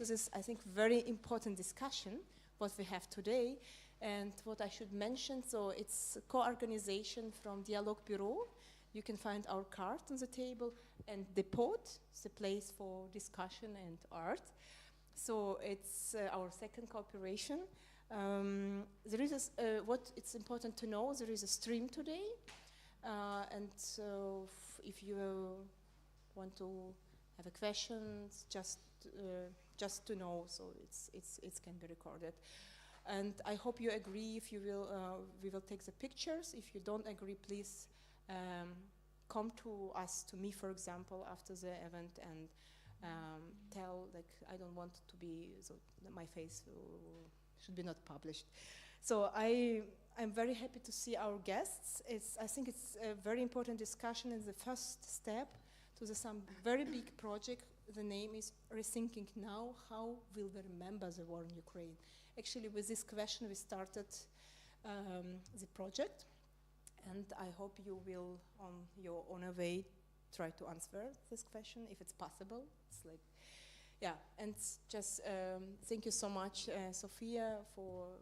This is, I think, very important discussion, what we have today. And what I should mention, so it's a co-organization from Dialogue Bureau. You can find our card on the table, and Depot, the place for discussion and art. So it's our second cooperation. There is what it's important to know, there is a stream today. And so if you want to have a questions, just to know, so it can be recorded. And I hope you agree. If you will, we will take the pictures. If you don't agree, please come to us, to me, for example, after the event, and tell, like, I don't want to be, so my face should be not published. So I'm very happy to see our guests. I think it's a very important discussion, and the first step to some very big project. The name is ReThinking NOW, how will we remember the war in Ukraine? Actually, with this question, we started the project, and I hope you will, on your own way, try to answer this question, if it's possible. It's like, yeah, and just thank you so much, Sophia, for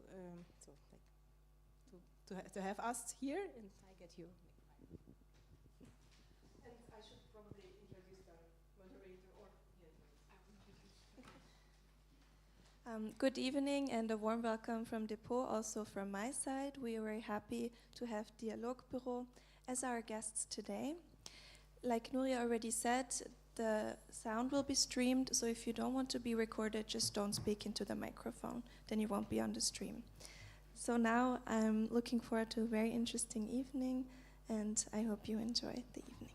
to have us here, and I get you. And I should probably introduce the moderator, or Good evening and a warm welcome from Depot, also from my side. We are very happy to have Dialogue Bureau as our guests today. Like Nuria already said, the sound will be streamed, so if you don't want to be recorded, just don't speak into the microphone, then you won't be on the stream. So now I'm looking forward to a very interesting evening, and I hope you enjoy the evening.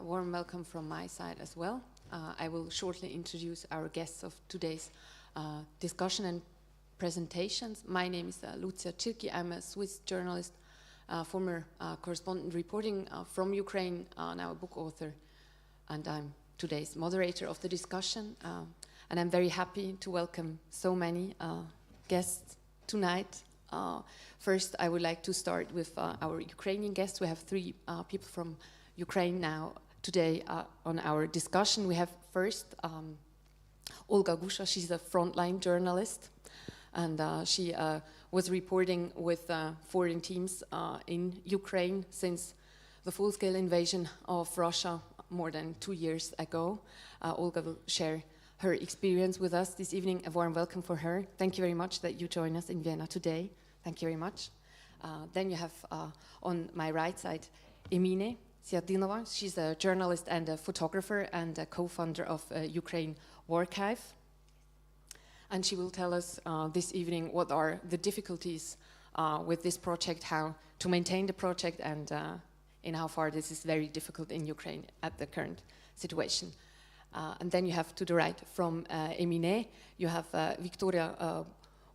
Warm welcome from my side as well. I will shortly introduce our guests of today's discussion and presentations. My name is Lucia Cirki. I'm a Swiss journalist, former correspondent reporting from Ukraine, now a book author, and I'm today's moderator of the discussion. And I'm very happy to welcome so many guests tonight. First, I would like to start with our Ukrainian guests. We have three people from Ukraine now today on our discussion. We have first Olga Gusha. She's a Frontline journalist, and she was reporting with foreign teams in Ukraine since the full-scale invasion of Russia more than 2 years ago. Olga will share her experience with us this evening. A warm welcome for her. Thank you very much that you join us in Vienna today. Thank you very much. Then you have on my right side Emine Siadinova. She's a journalist and a photographer and a co-founder of Ukraine Archive. And she will tell us this evening what are the difficulties with this project, how to maintain the project, and in how far this is very difficult in Ukraine at the current situation. And then you have to the right from Emine, you have Victoria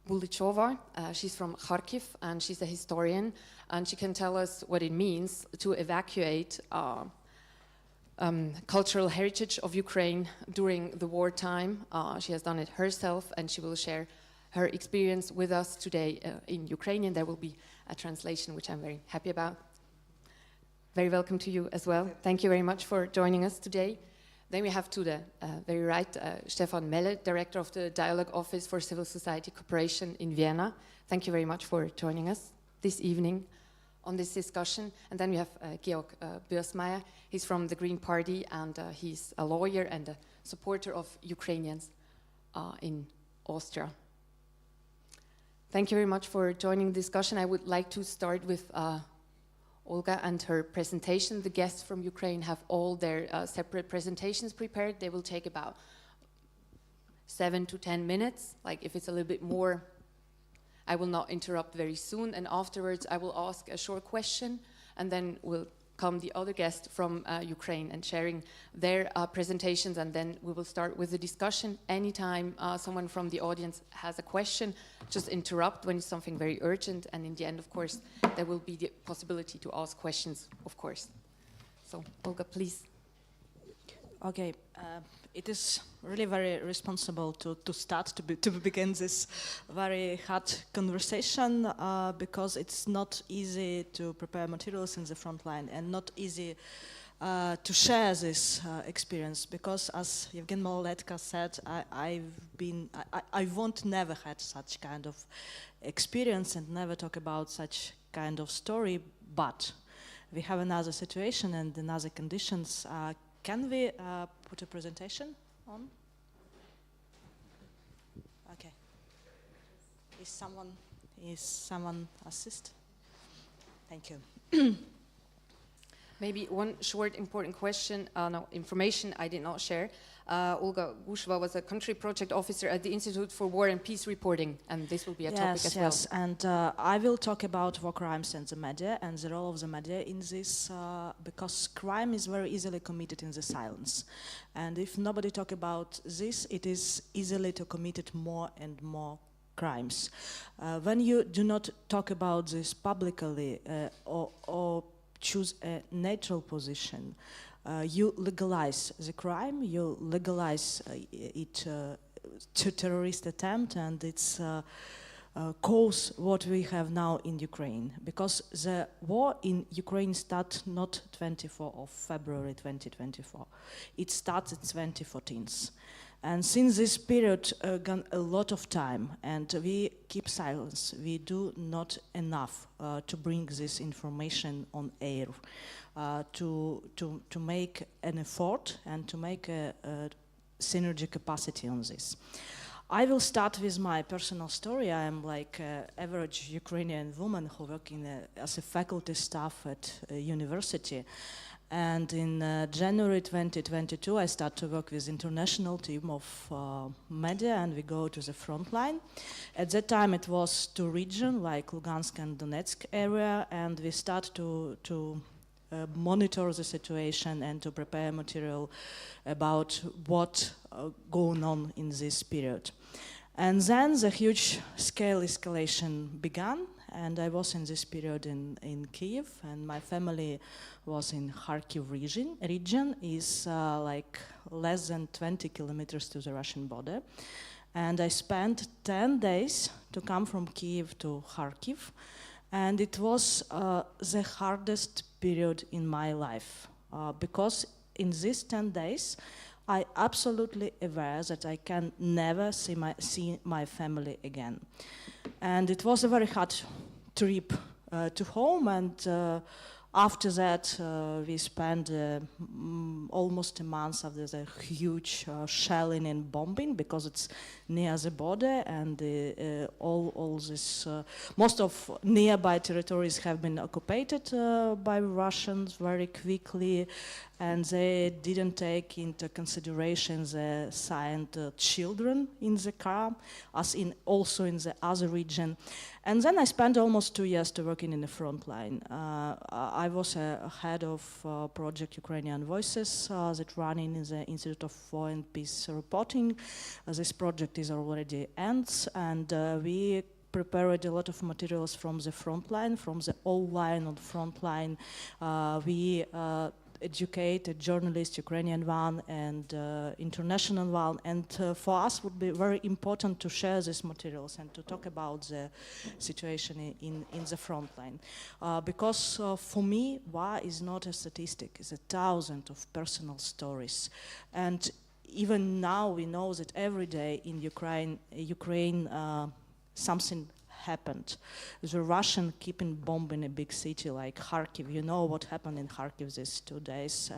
Bulychova. She's from Kharkiv, and she's a historian, and she can tell us what it means to evacuate cultural heritage of Ukraine during the wartime. She has done it herself, and she will share her experience with us today in Ukrainian. There will be a translation, which I'm very happy about. Very welcome to you as well. Thank you very much for joining us today. Then we have to the very right, Stefan Melle, Director of the Dialogue Office for Civil Society Cooperation in Vienna. Thank you very much for joining us this evening on this discussion. And then we have Georg Börsmeier. He's from the Green Party, and he's a lawyer and a supporter of Ukrainians in Austria. Thank you very much for joining the discussion. I would like to start with Olga and her presentation. The guests from Ukraine have all their separate presentations prepared. They will take about 7 to 10 minutes. Like, if it's a little bit more, I will not interrupt very soon, and afterwards I will ask a short question, and then will come the other guests from Ukraine and sharing their presentations, and then we will start with the discussion. Anytime someone from the audience has a question, just interrupt when it's something very urgent, and in the end, of course, there will be the possibility to ask questions, of course. So, Olga, please. Okay, it is really very responsible to begin this very hard conversation because it's not easy to prepare materials in the front line, and not easy to share this experience, because as Evgen Maloletka said, I won't never had such kind of experience and never talk about such kind of story, but we have another situation and another conditions. Can we put a presentation on? Okay. Is someone assist? Thank you. Maybe one short important question, information I did not share. Olga Gusheva was a country project officer at the Institute for War and Peace Reporting, and this will be a topic as well. Yes, and I will talk about war crimes and the media and the role of the media in this, because crime is very easily committed in the silence. And if nobody talk about this, it is easily to commit more and more crimes. When you do not talk about this publicly or choose a neutral position, you legalize the crime, you legalize it to terrorist attempt, and it's cause what we have now in Ukraine. Because the war in Ukraine started not 24th of February 2024, it started 2014. And since this period gone a lot of time, and we keep silence, we do not enough to bring this information on air, to make an effort and to make a synergy capacity on this. I will start with my personal story. I am like an average Ukrainian woman who work as a faculty staff at a university. And in January 2022, I start to work with international team of media, and we go to the Frontline. At that time, it was two regions, like Lugansk and Donetsk area, and we start to monitor the situation and to prepare material about what going on in this period. And then the huge scale escalation began, and I was in this period in Kyiv, and my family was in Kharkiv region. Region is like less than 20 kilometers to the Russian border. And I spent 10 days to come from Kyiv to Kharkiv, and it was the hardest period in my life, because in these 10 days, I absolutely aware that I can never see my family again. And it was a very hard trip to home, and after that we spent almost a month after the huge shelling and bombing, because it's near the border, and all this, most of nearby territories have been occupied by Russians very quickly, and they didn't take into consideration the silent children in the car, as also in the other region. And then I spent almost 2 years working in the front line. I was head of project Ukrainian Voices that running in the Institute of War and Peace Reporting. This project is already ends, and we prepared a lot of materials from the front line, from the old line on the front line. We educated journalists, Ukrainian one and international one, and for us would be very important to share these materials and to talk about the situation in the front line. Because for me, war is not a statistic, it's 1,000 of personal stories. And even now we know that every day in Ukraine something happened. The Russian keeping bombing a big city like Kharkiv. You know what happened in Kharkiv these 2 days.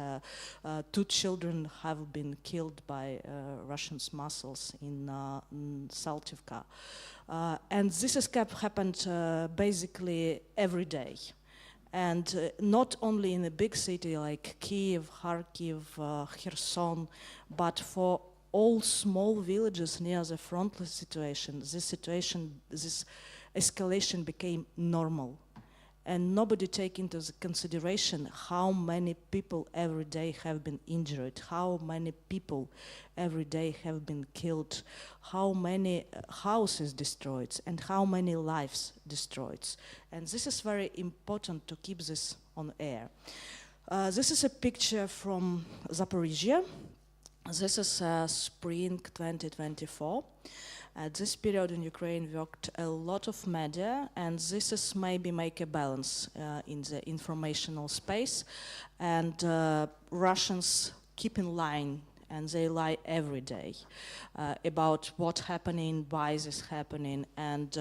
2 children have been killed by Russian muscles in Saltivka. And this has happened basically every day. And not only in a big city like Kyiv, Kharkiv, Kherson, but for all small villages near the frontline situation, this escalation became normal. And nobody take into consideration how many people every day have been injured, how many people every day have been killed, how many houses destroyed, and how many lives destroyed. And this is very important to keep this on air. This is a picture from Zaporizhia. This is spring 2024. At this period in Ukraine worked a lot of media, and this is maybe make a balance in the informational space. And Russians keep in line, and they lie every day about what's happening, why this happening, and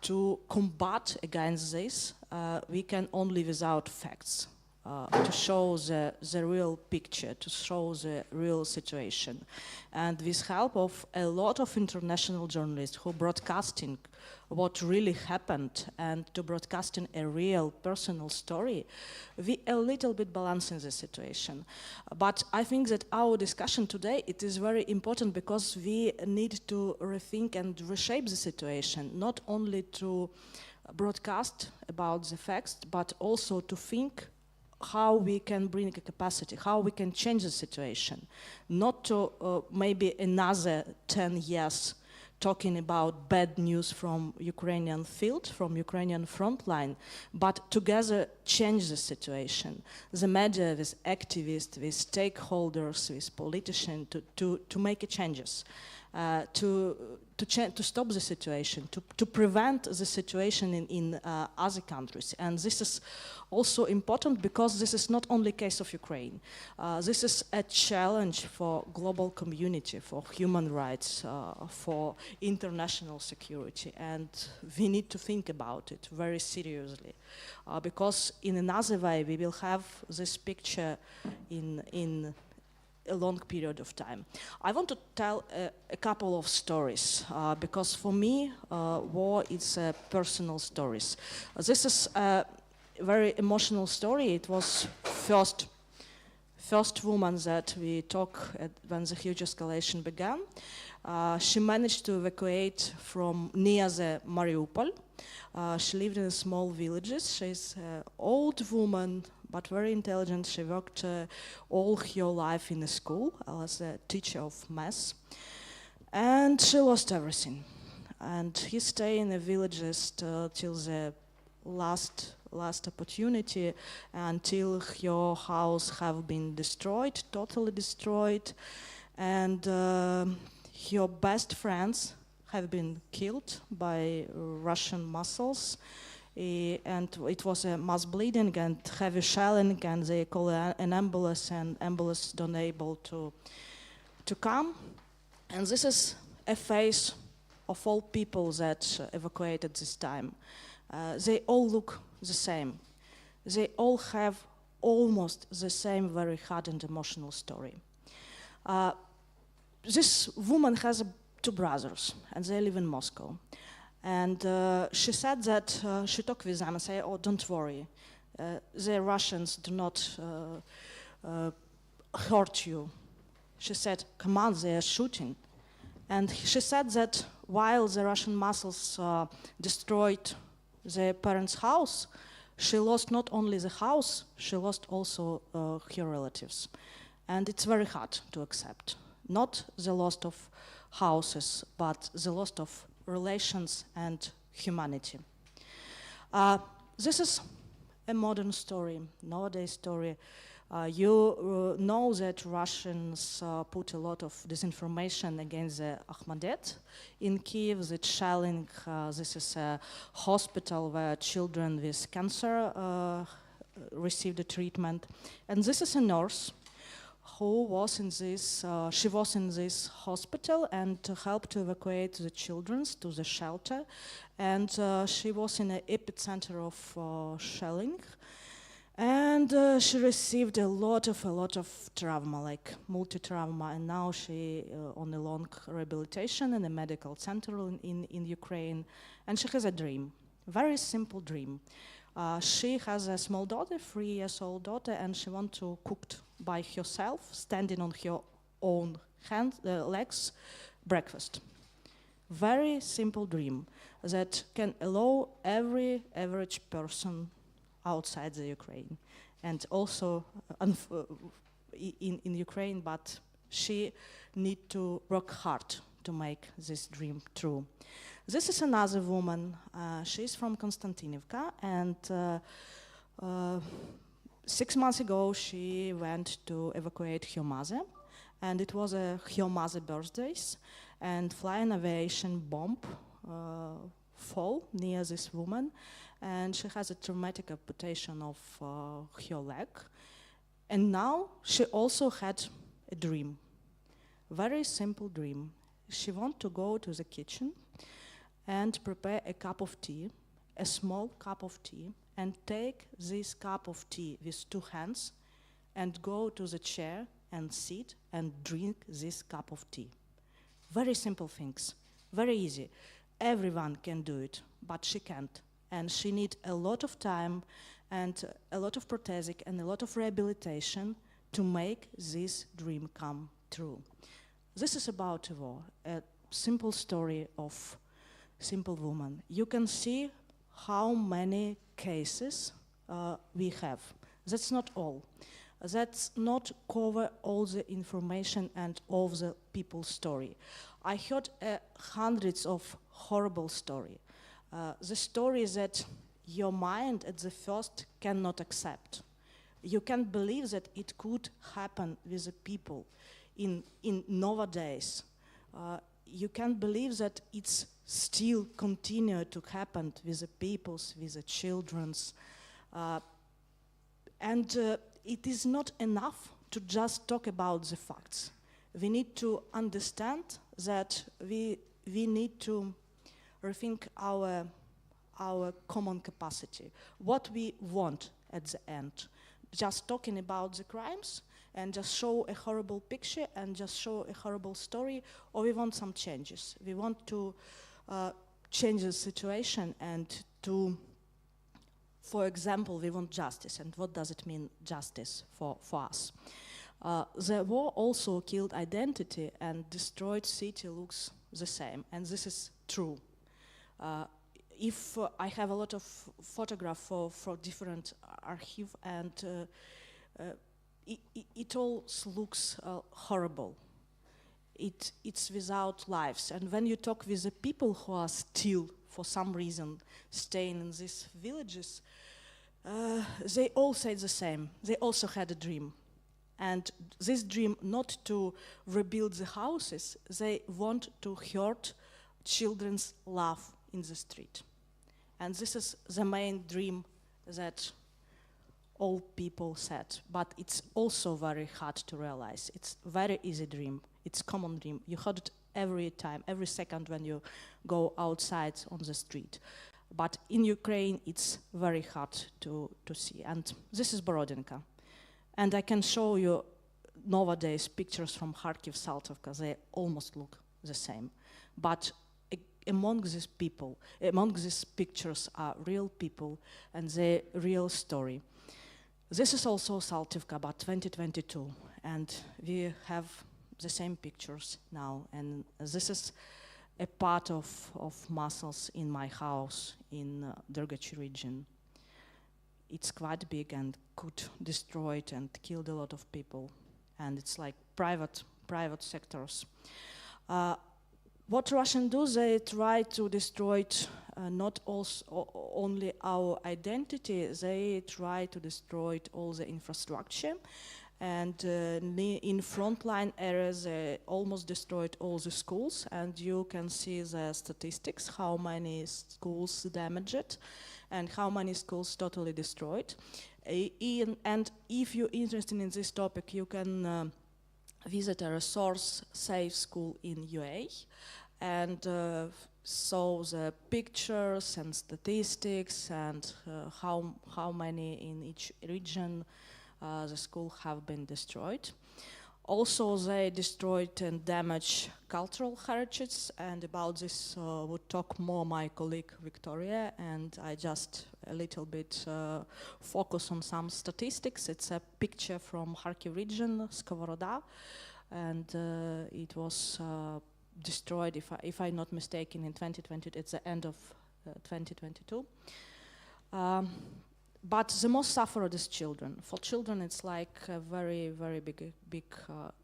to combat against this, we can only without facts. To show the real picture, to show the real situation. And with help of a lot of international journalists who broadcasting what really happened and to broadcasting a real personal story, we a little bit balancing the situation. But I think that our discussion today, it is very important because we need to rethink and reshape the situation, not only to broadcast about the facts, but also to think how we can bring a capacity, how we can change the situation. Not to maybe another 10 years talking about bad news from Ukrainian field, from Ukrainian frontline, but together change the situation. The media, with activists, with stakeholders, with politicians, to make changes. To stop the situation, to prevent the situation in other countries. And this is also important because this is not only a case of Ukraine. This is a challenge for global community, for human rights, for international security. And we need to think about it very seriously. Because in another way, we will have this picture in a long period of time. I want to tell a couple of stories because for me, war is personal stories. This is a very emotional story. It was first woman that we talked when the huge escalation began. She managed to evacuate from near the Mariupol. She lived in small villages. She's an old woman, but very intelligent. She worked all her life in a school as a teacher of math. And she lost everything. And he stayed in the villages till the last opportunity, until her house have been destroyed, totally destroyed. And her best friends have been killed by Russian missiles. And it was a mass bleeding and heavy shelling, and they call an ambulance, and ambulance don't able to come. And this is a face of all people that evacuated this time. They all look the same. They all have almost the same very hard and emotional story. This woman has two brothers, and they live in Moscow. And she said that she talked with them and said, "Oh, don't worry. The Russians do not hurt you." She said, "Come on, they are shooting." And she said that while the Russian missiles destroyed their parents' house, she lost not only the house, she lost also her relatives. And it's very hard to accept. Not the loss of houses, but the loss of relations and humanity. This is a modern story, nowadays story. You know that Russians put a lot of disinformation against the Ahmadet in Kiev, that shelling. This is a hospital where children with cancer received the treatment. And this is a nurse who was in this, she was in this hospital and helped to evacuate the children to the shelter. And she was in the epicenter of shelling. And she received a lot of trauma, like multi-trauma, and now she on a long rehabilitation in a medical center in Ukraine. And she has a dream, very simple dream. She has a small daughter, 3-year-old daughter, and she wants to cook by herself, standing on her own legs, breakfast. Very simple dream that can allow every average person outside the Ukraine, and also in Ukraine, but she need to work hard to make this dream true. This is another woman. She's from Konstantinivka, and 6 months ago she went to evacuate her mother, and it was her mother's birthdays, and flying aviation bomb fall near this woman, and she has a traumatic amputation of her leg. And now she also had a dream, very simple dream. She wanted to go to the kitchen and prepare a cup of tea, a small cup of tea, and take this cup of tea with 2 hands and go to the chair and sit and drink this cup of tea. Very simple things, very easy. Everyone can do it, but she can't. And she needs a lot of time and a lot of prosthetic and a lot of rehabilitation to make this dream come true. This is about a war, a simple story of simple woman. You can see how many cases we have. That's not all. That's not cover all the information and all the people's story. I heard hundreds of horrible stories. The story that your mind at the first cannot accept. You can't believe that it could happen with the people in nowadays. You can't believe that it's still continue to happen with the peoples, with the children's. It is not enough to just talk about the facts. We need to understand that we need to rethink our common capacity, what we want at the end. Just talking about the crimes and just show a horrible picture and just show a horrible story, or we want some changes. We want to change the situation and to, for example, we want justice. And what does it mean, justice, for us? The war also killed identity and destroyed city looks the same, and this is true. If I have a lot of photographs for different archive, and it all looks horrible. It's without lives. And when you talk with the people who are still, for some reason, staying in these villages, they all say the same. They also had a dream. And this dream, not to rebuild the houses, they want to hurt children's love in the street. And this is the main dream that all people said. But it's also very hard to realize. It's a very easy dream. It's common dream. You heard it every time, every second when you go outside on the street. But in Ukraine, it's very hard to see. And this is Borodinka. And I can show you nowadays pictures from Kharkiv, Saltovka. They almost look the same. But among these people, among these pictures are real people and their real story. This is also Saltivka, but 2022. And we have the same pictures now. And this is a part of muscles in my house in Dergachi region. It's quite big and could destroy it and killed a lot of people. And it's like private sectors. What Russians do, they try to destroy it, not only our identity, they try to destroy all the infrastructure. And in frontline areas, they almost destroyed all the schools. And you can see the statistics, how many schools damaged and how many schools totally destroyed. And if you're interested in this topic, you can visit a resource safe school in UA and saw the pictures and statistics and how many in each region the school have been destroyed. Also, they destroyed and damaged cultural heritage, and about this would talk more my colleague Victoria, and I just a little bit focus on some statistics. It's a picture from Kharkiv region, Skovoroda, and it was destroyed, if I'm not mistaken, in 2020, it's the end of 2022. But the most suffered is children. For children, it's like a very, very big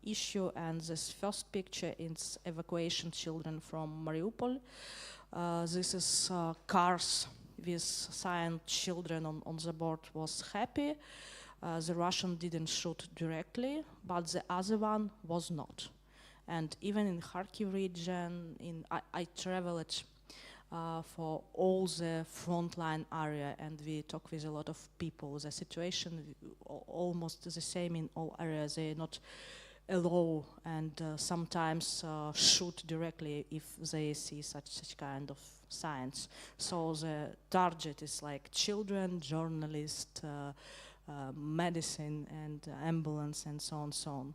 issue. And this first picture is evacuation children from Mariupol. This is cars with signed children on the board was happy. the Russian didn't shoot directly, but the other one was not. And even in Kharkiv region, I traveled for all the frontline area, and we talk with a lot of people. The situation almost the same in all areas. They not allow and sometimes shoot directly if they see such kind of signs. So the target is like children, journalists, medicine and ambulance and so on, so on.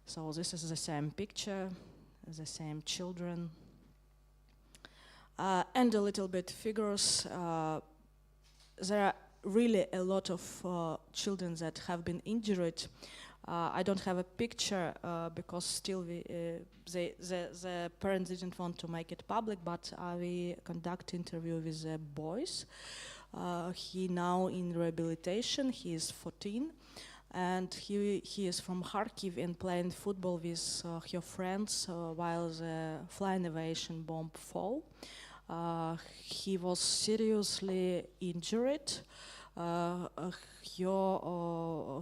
So this is the same picture, the same children. And a little bit figures. There are really a lot of children that have been injured. I don't have a picture because still the parents didn't want to make it public, but we conduct interview with the boys. He now in rehabilitation, he is 14, and he is from Kharkiv and playing football with her friends while the flying aviation bomb fall. He was seriously injured.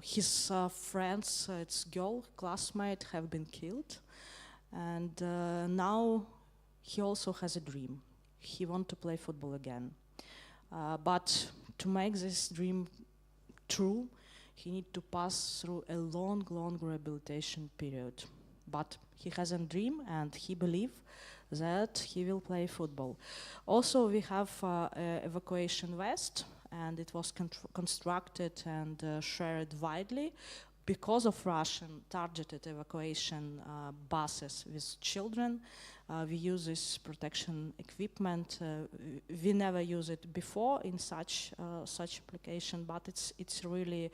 His friends, its girl, classmate, have been killed. And now he also has a dream. He wants to play football again. But to make this dream true, he needs to pass through a long, long rehabilitation period. But he has a dream and he believes that he will play football. Also, we have evacuation vest, and it was constructed and shared widely because of Russian targeted evacuation buses with children. We use this protection equipment. We never used it before in such application, but it's really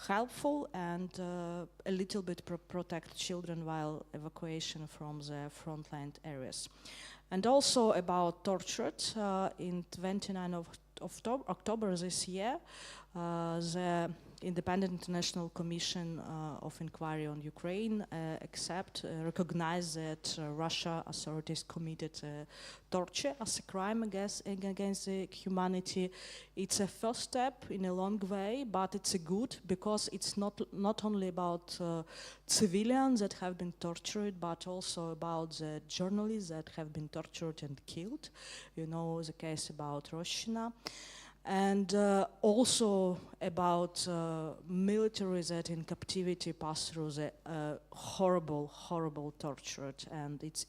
helpful and a little bit protect children while evacuation from the frontline areas. And also about tortured, in 29th of October this year, the Independent International Commission of Inquiry on Ukraine recognized that Russia authorities committed torture as a crime against the humanity. It's a first step in a long way, but it's a good because it's not only about civilians that have been tortured, but also about the journalists that have been tortured and killed. You know the case about Roshina. And also about military that in captivity pass through the horrible torture, and it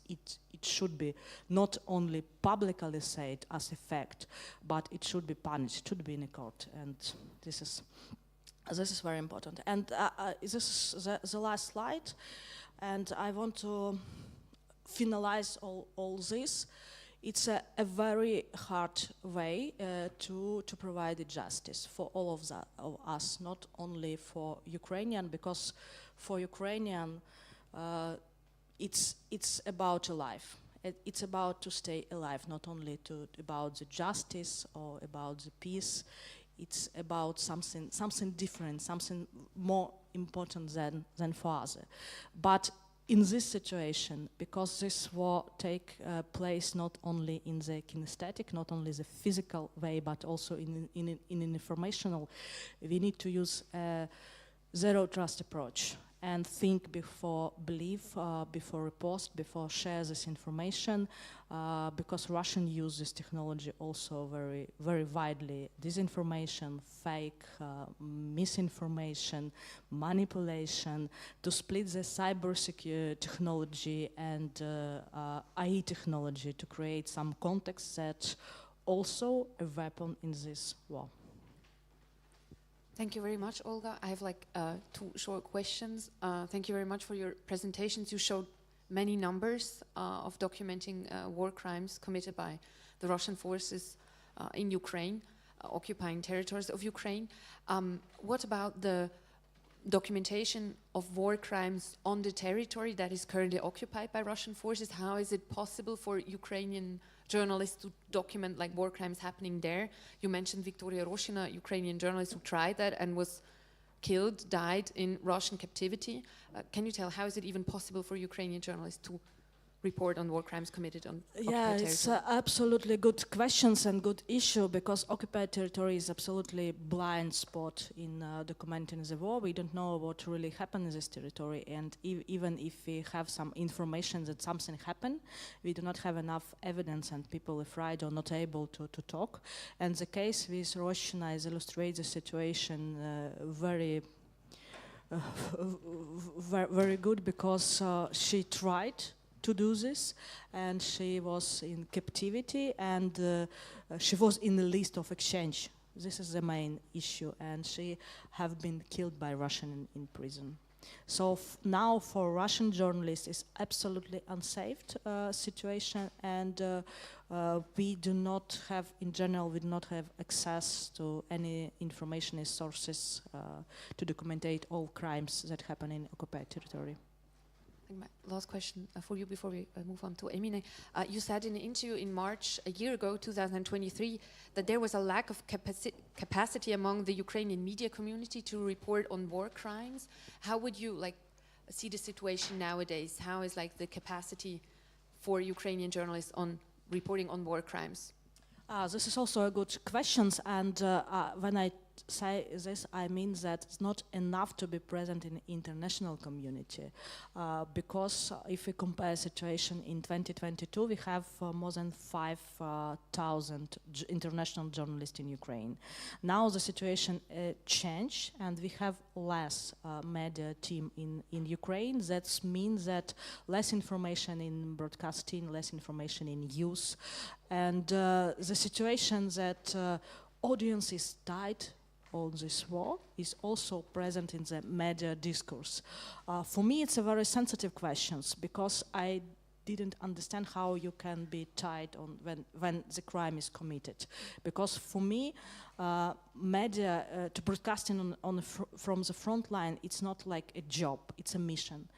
should be not only publicly said as a fact, but it should be punished, it should be in a court, and this is very important. And this is the last slide, and I want to finalize all this. It's a very hard way to provide justice for all of us, not only for Ukrainian, because for Ukrainian it's about a life. It's about to stay alive, not only about the justice or about the peace. It's about something different, something more important than for others. But in this situation, because this war take place not only in the kinesthetic, not only the physical way, but also in an informational, we need to use a zero trust approach and think before believe, before repost, before share this information, because Russian use this technology also very widely. Disinformation, fake, misinformation, manipulation, to split the cybersecurity technology and AI technology to create some context that also a weapon in this war. Thank you very much, Olga. I have like 2 short questions. Thank you very much for your presentations. You showed many numbers of documenting war crimes committed by the Russian forces in Ukraine, occupying territories of Ukraine. What about the documentation of war crimes on the territory that is currently occupied by Russian forces? How is it possible for Ukrainian journalists to document like war crimes happening there? You mentioned Victoria Roshina, Ukrainian journalist who tried that and was killed, died in Russian captivity. Can you tell how is it even possible for Ukrainian journalists to report on war crimes committed on Yeah, occupied it's territory? absolutely good questions and good issue, because occupied territory is absolutely blind spot in documenting the war. We don't know what really happened in this territory, and even if we have some information that something happened, we do not have enough evidence, and people are afraid or not able to talk. And the case with Roshina illustrates the situation very good, because she tried to do this, and she was in captivity, and she was in the list of exchange. This is the main issue, and she have been killed by Russian in prison. So now for Russian journalists it's absolutely unsafe situation, and we do not have, in general, we do not have access to any information and sources to documentate all crimes that happen in occupied territory. And my last question for you before we move on to Emine. You said in an interview in March a year ago, 2023, that there was a lack of capacity among the Ukrainian media community to report on war crimes. How would you see the situation nowadays? How is the capacity for Ukrainian journalists on reporting on war crimes? This is also a good question, and when I say this, I mean that it's not enough to be present in international community, because if we compare situation in 2022, we have more than 5,000 international journalists in Ukraine. Now the situation changed, and we have less media team in Ukraine. That means that less information in broadcasting, less information in news, and the situation that audience is tied on this war is also present in the media discourse. For me, it's a very sensitive question, because I didn't understand how you can be tied on when the crime is committed. Because for me, media, to broadcasting from the front line, it's not like a job, it's a mission.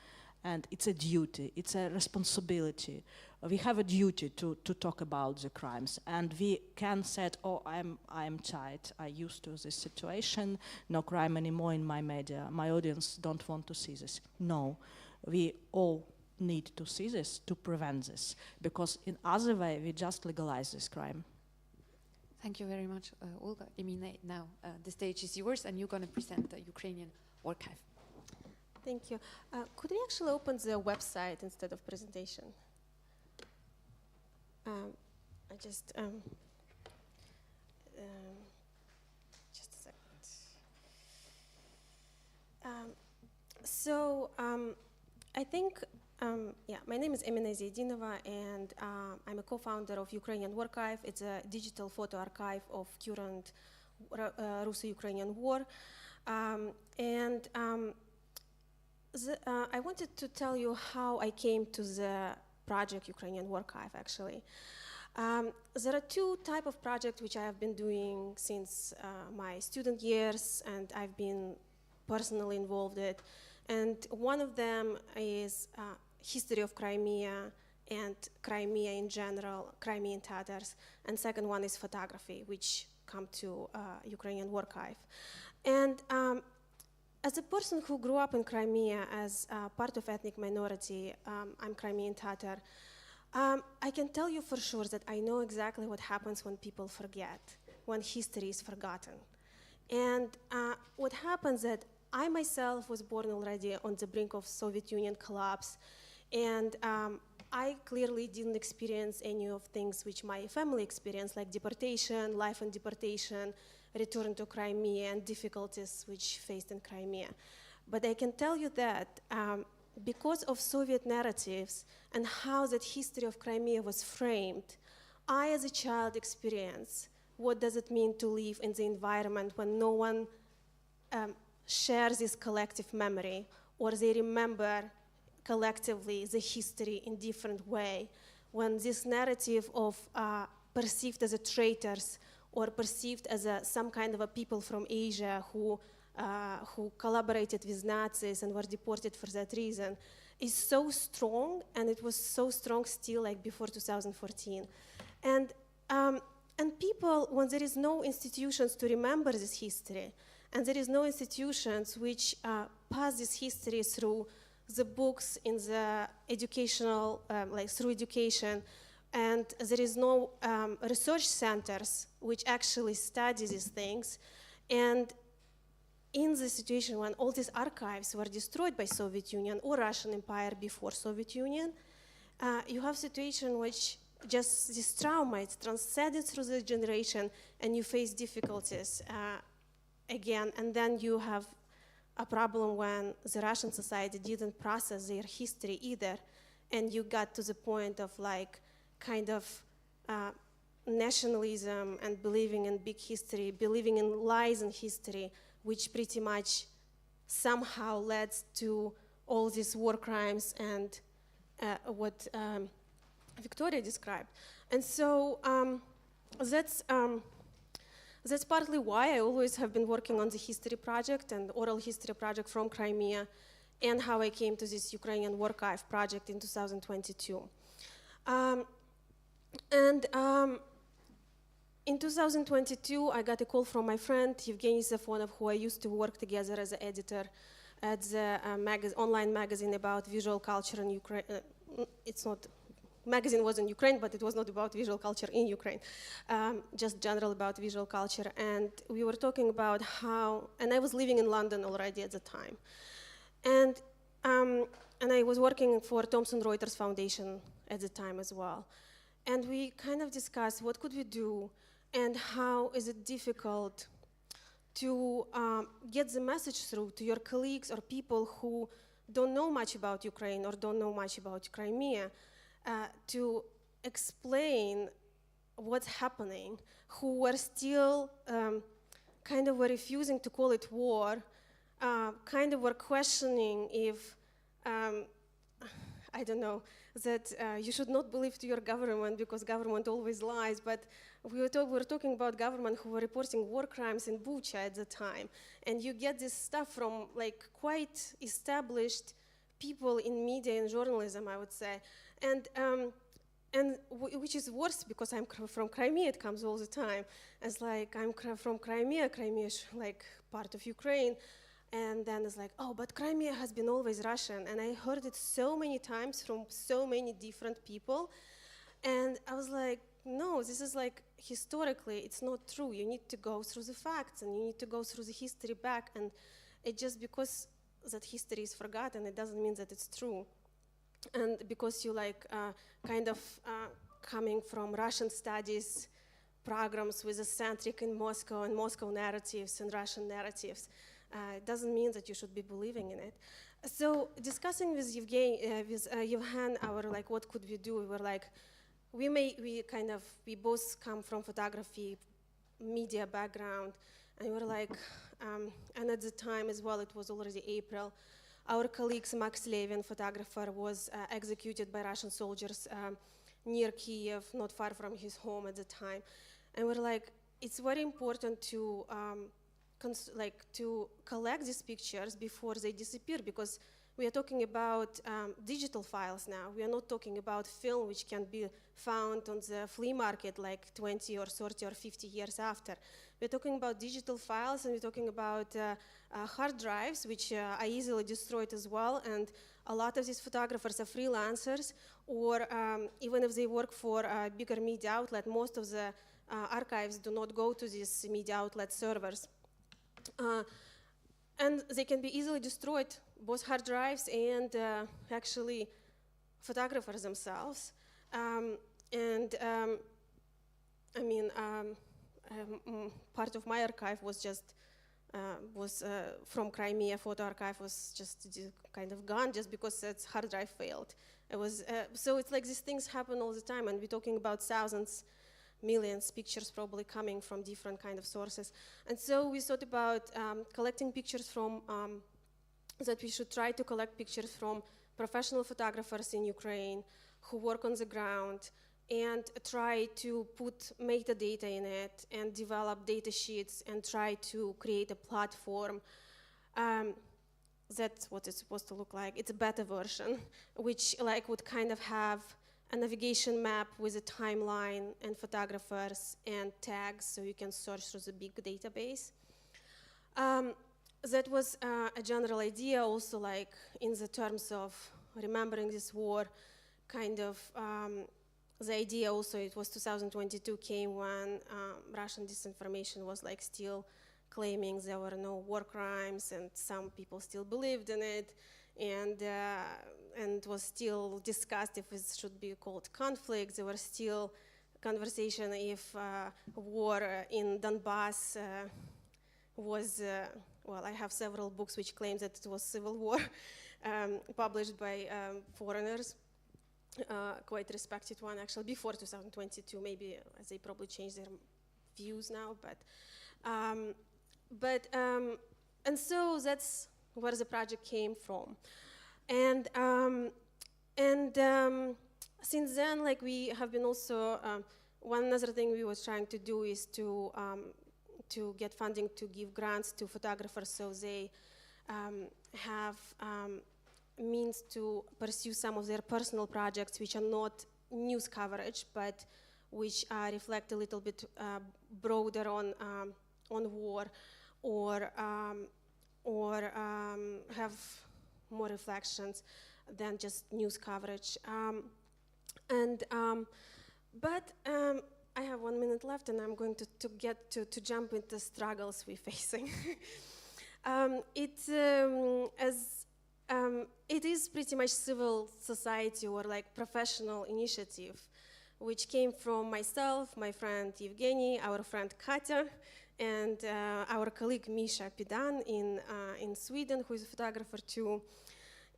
And it's a duty, it's a responsibility. We have a duty to talk about the crimes, and we can say, oh, I'm tired, I used to this situation, no crime anymore in my media, my audience don't want to see this. No, we all need to see this, to prevent this, because in other way we just legalize this crime. Thank you very much, Olga. Emine, now the stage is yours, and you're going to present the Ukrainian archive. Thank you. Could we actually open the website instead of presentation? Just a second. I think, my name is Emine Zaydinova, and I'm a co-founder of Ukrainian Archive. It's a digital photo archive of current Russo-Ukrainian war. I wanted to tell you how I came to the project Ukrainian Archive, actually. There are two types of projects which I have been doing since my student years, and I've been personally involved in it. And one of them is history of Crimea and Crimea in general, Crimean Tatars. And second one is photography, which come to Ukrainian Archive. And as a person who grew up in Crimea as part of ethnic minority, I'm Crimean Tatar, I can tell you for sure that I know exactly what happens when people forget, when history is forgotten. And what happens that I myself was born already on the brink of Soviet Union collapse, and I clearly didn't experience any of things which my family experienced, like deportation, life in deportation, return to Crimea, and difficulties which faced in Crimea. But I can tell you that because of Soviet narratives and how that history of Crimea was framed, I as a child experienced what does it mean to live in the environment when no one shares this collective memory, or they remember collectively the history in different way, when this narrative of perceived as a traitors or perceived as some kind of a people from Asia who collaborated with Nazis and were deported for that reason is so strong, and it was so strong still like before 2014. And people, when there is no institutions to remember this history, and there is no institutions which pass this history through the books in the educational, like through education, and there is no research centers which actually study these things. And in the situation when all these archives were destroyed by Soviet Union or Russian Empire before Soviet Union, you have a situation which just this trauma, it's transcended through the generation, and you face difficulties again, and then you have a problem when the Russian society didn't process their history either, and you got to the point of like kind of nationalism and believing in big history, believing in lies in history, which pretty much somehow led to all these war crimes and what Victoria described. And so that's partly why I always have been working on the history project and oral history project from Crimea, and how I came to this Ukrainian War Archive project in 2022. In 2022, I got a call from my friend Evgeny Safonov, who I used to work together as an editor at the online magazine about visual culture in Ukraine. Magazine was in Ukraine, but it was not about visual culture in Ukraine, just general about visual culture. And we were talking about how, and I was living in London already at the time. And I was working for Thomson Reuters Foundation at the time as well. And we kind of discussed what could we do and how is it difficult to get the message through to your colleagues or people who don't know much about Ukraine or don't know much about Crimea, to explain what's happening, who were still kind of were refusing to call it war, kind of were questioning if, I don't know, that you should not believe to your government because government always lies, but we were talking about government who were reporting war crimes in Bucha at the time, and you get this stuff from like quite established people in media and journalism, I would say, and which is worse because I'm from Crimea, it comes all the time. It's like, I'm from Crimea, Crimea is like part of Ukraine, and then it's like, oh, but Crimea has been always Russian, and I heard it so many times from so many different people, and I was like, no, this is like, historically, it's not true. You need to go through the facts, and you need to go through the history back, and it just because that history is forgotten, it doesn't mean that it's true. And because you like kind of coming from Russian studies programs with a centric in Moscow and Moscow narratives and Russian narratives, it doesn't mean that you should be believing in it. So discussing with Yevhen, our like, what could we do? We were like, we both come from photography, media background, and we were like, and at the time as well, it was already April. Our colleague Max Levin, photographer, was executed by Russian soldiers near Kiev, not far from his home at the time. And we're like, it's very important to to collect these pictures before they disappear, because we are talking about digital files now. We are not talking about film which can be found on the flea market like 20 or 30 or 50 years after. We're talking about digital files, and we're talking about hard drives, which are easily destroyed as well. And a lot of these photographers are freelancers, or even if they work for a bigger media outlet, most of the archives do not go to these media outlet servers. And they can be easily destroyed, both hard drives and actually photographers themselves. Part of my archive was just from Crimea. Photo archive was just kind of gone just because its hard drive failed. It was so it's like these things happen all the time, and we're talking about thousands, millions pictures probably coming from different kind of sources. And so we thought about collecting pictures from that we should try to collect pictures from professional photographers in Ukraine who work on the ground, and try to put metadata in it and develop data sheets and try to create a platform. That's what it's supposed to look like. It's a beta version, which like would kind of have a navigation map with a timeline and photographers and tags, so you can search through the big database. that was a general idea also, like in the terms of remembering this war, kind of the idea also, it was 2022 came when Russian disinformation was like still claiming there were no war crimes, and some people still believed in it, and was still discussed if it should be called conflict. There were still conversation if war in Donbass was, well, I have several books which claim that it was civil war, published by foreigners, quite respected one actually, before 2022, maybe they probably changed their views now, and so that's where the project came from. And since then, like, we have been also, one other thing we was trying to do is to get funding to give grants to photographers so they have means to pursue some of their personal projects which are not news coverage, but which reflect a little bit broader on war, or have more reflections than just news coverage. But I have 1 minute left, and I'm going to jump into struggles we're facing. It is pretty much civil society or like professional initiative, which came from myself, my friend Evgeny, our friend Katya, and our colleague Misha Pidan in Sweden, who is a photographer too.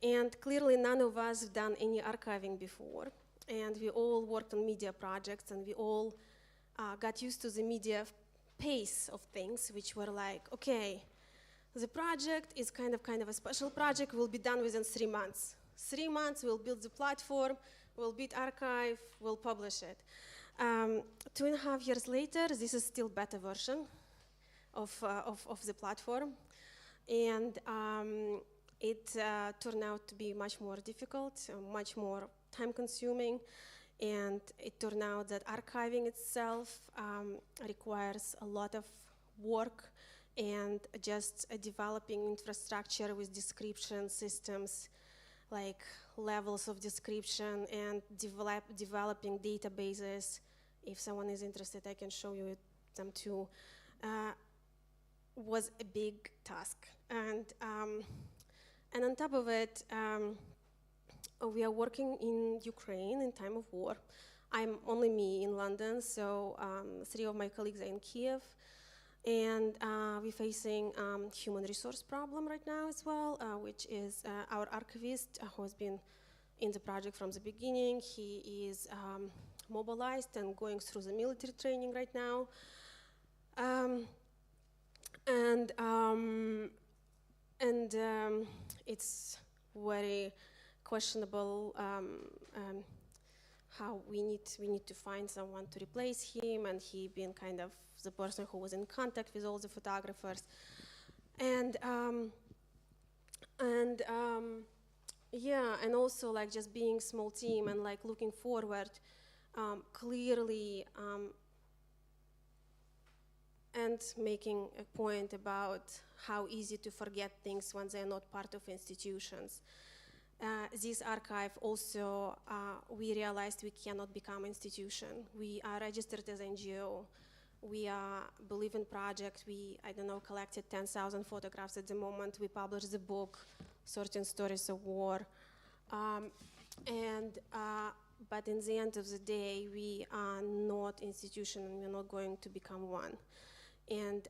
And clearly none of us have done any archiving before. And we all worked on media projects, and we all got used to the media pace of things, which were like, okay, the project is kind of a special project, will be done within 3 months. 3 months, we'll build the platform, we'll build archive, we'll publish it. 2.5 years later, this is still beta version of the platform. And it turned out to be much more difficult, much more time-consuming, and it turned out that archiving itself requires a lot of work, and just developing infrastructure with description systems, like levels of description, and developing databases. If someone is interested, I can show you them too. Was a big task, and on top of it, we are working in Ukraine in time of war. I'm only me in London, so 3 of my colleagues are in Kiev. And we're facing human resource problem right now as well, which is our archivist who has been in the project from the beginning. He is mobilized and going through the military training right now. It's very questionable how we need to find someone to replace him, and he been kind of the person who was in contact with all the photographers, and also like just being small team and like looking forward clearly, and making a point about how easy to forget things when they're not part of institutions. This archive also, we realized we cannot become institution. We are registered as NGO. We are Bulychova project. We, I don't know, collected 10,000 photographs at the moment. We published the book, Certain Stories of War. But in the end of the day, we are not institution, and we're not going to become one. And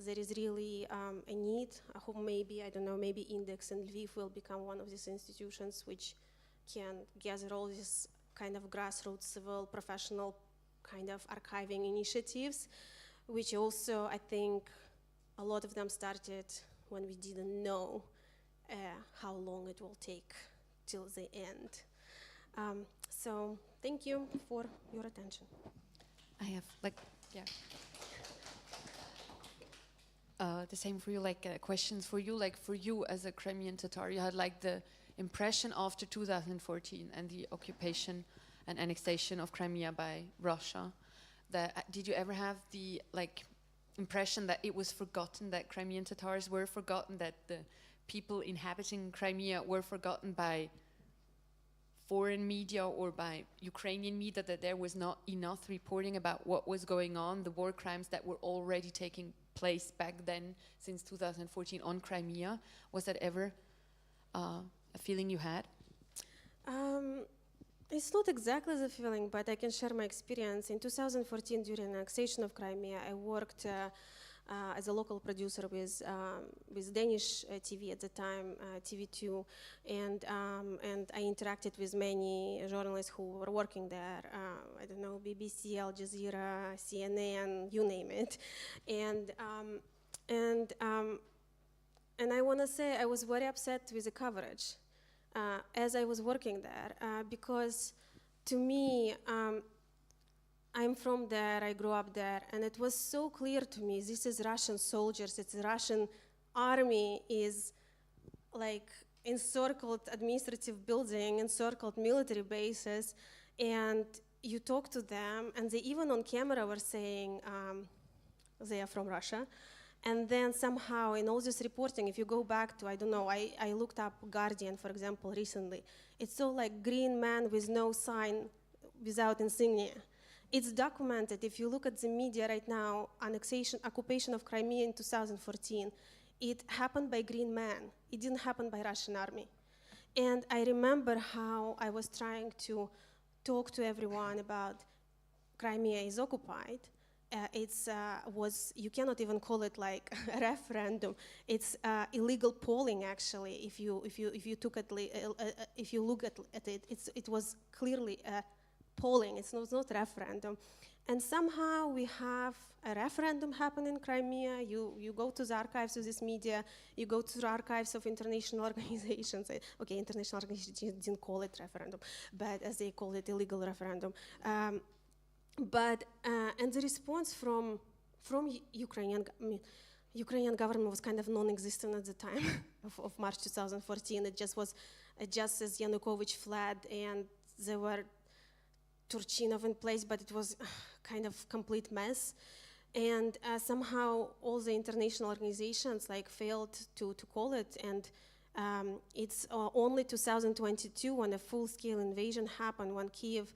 there is really a need. I hope maybe, I don't know, maybe Index and Lviv will become one of these institutions which can gather all these kind of grassroots, civil, professional kind of archiving initiatives, which also, I think, a lot of them started when we didn't know how long it will take till the end. So thank you for your attention. I have the same for you, questions for you as a Crimean Tatar. You had like the impression after 2014 and the occupation and annexation of Crimea by Russia. Did you ever have the impression that it was forgotten, that Crimean Tatars were forgotten, that the people inhabiting Crimea were forgotten by foreign media or by Ukrainian media, that there was not enough reporting about what was going on, the war crimes that were already taking place back then, since 2014, on Crimea. Was that ever a feeling you had? It's not exactly the feeling, but I can share my experience. In 2014, during the annexation of Crimea, I worked as a local producer with Danish TV at the time, TV2, and I interacted with many journalists who were working there. I don't know, BBC, Al Jazeera, CNN, you name it, and I want to say I was very upset with the coverage as I was working there, because to me, I'm from there, I grew up there, and it was so clear to me, this is Russian soldiers, it's Russian army is like encircled administrative building, encircled military bases, and you talk to them, and they even on camera were saying they are from Russia. And then somehow in all this reporting, if you go back to, I don't know, I looked up Guardian, for example, recently. It's all like green man with no sign, without insignia. It's documented. If you look at the media right now, occupation of Crimea in 2014, it happened by green man. It didn't happen by Russian army. And I remember how I was trying to talk to everyone about Crimea is occupied. You cannot even call it like a referendum. It's illegal polling, actually. If you look at it, it was clearly polling. It's not referendum. And somehow we have a referendum happen in Crimea. You go to the archives of this media. You go to the archives of international organizations. Okay, international organizations didn't call it referendum, but as they call it, illegal referendum. And the response from Ukrainian government was kind of non-existent at the time of March 2014. It just was just as Yanukovych fled, and there were Turchinov in place, but it was kind of complete mess. And somehow all the international organizations failed to call it, and it's only 2022 when a full-scale invasion happened, when Kiev.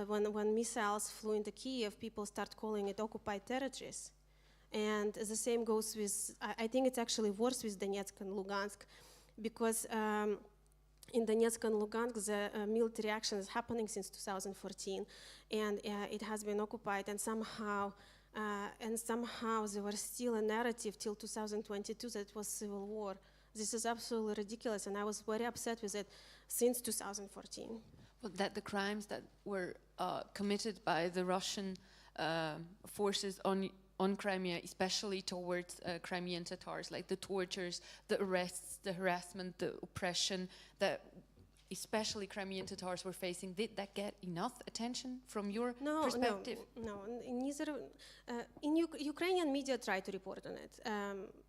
When missiles flew into Kiev, people start calling it occupied territories. And the same goes with, I think it's actually worse with Donetsk and Lugansk, because in Donetsk and Lugansk, the military action is happening since 2014, and it has been occupied, and somehow there was still a narrative till 2022 that it was civil war. This is absolutely ridiculous, and I was very upset with it since 2014. That the crimes that were committed by the Russian forces on Crimea, especially towards Crimean Tatars, like the tortures, the arrests, the harassment, the oppression that especially Crimean Tatars were facing, did that get enough attention from your perspective? No. Neither. Ukrainian media try to report on it,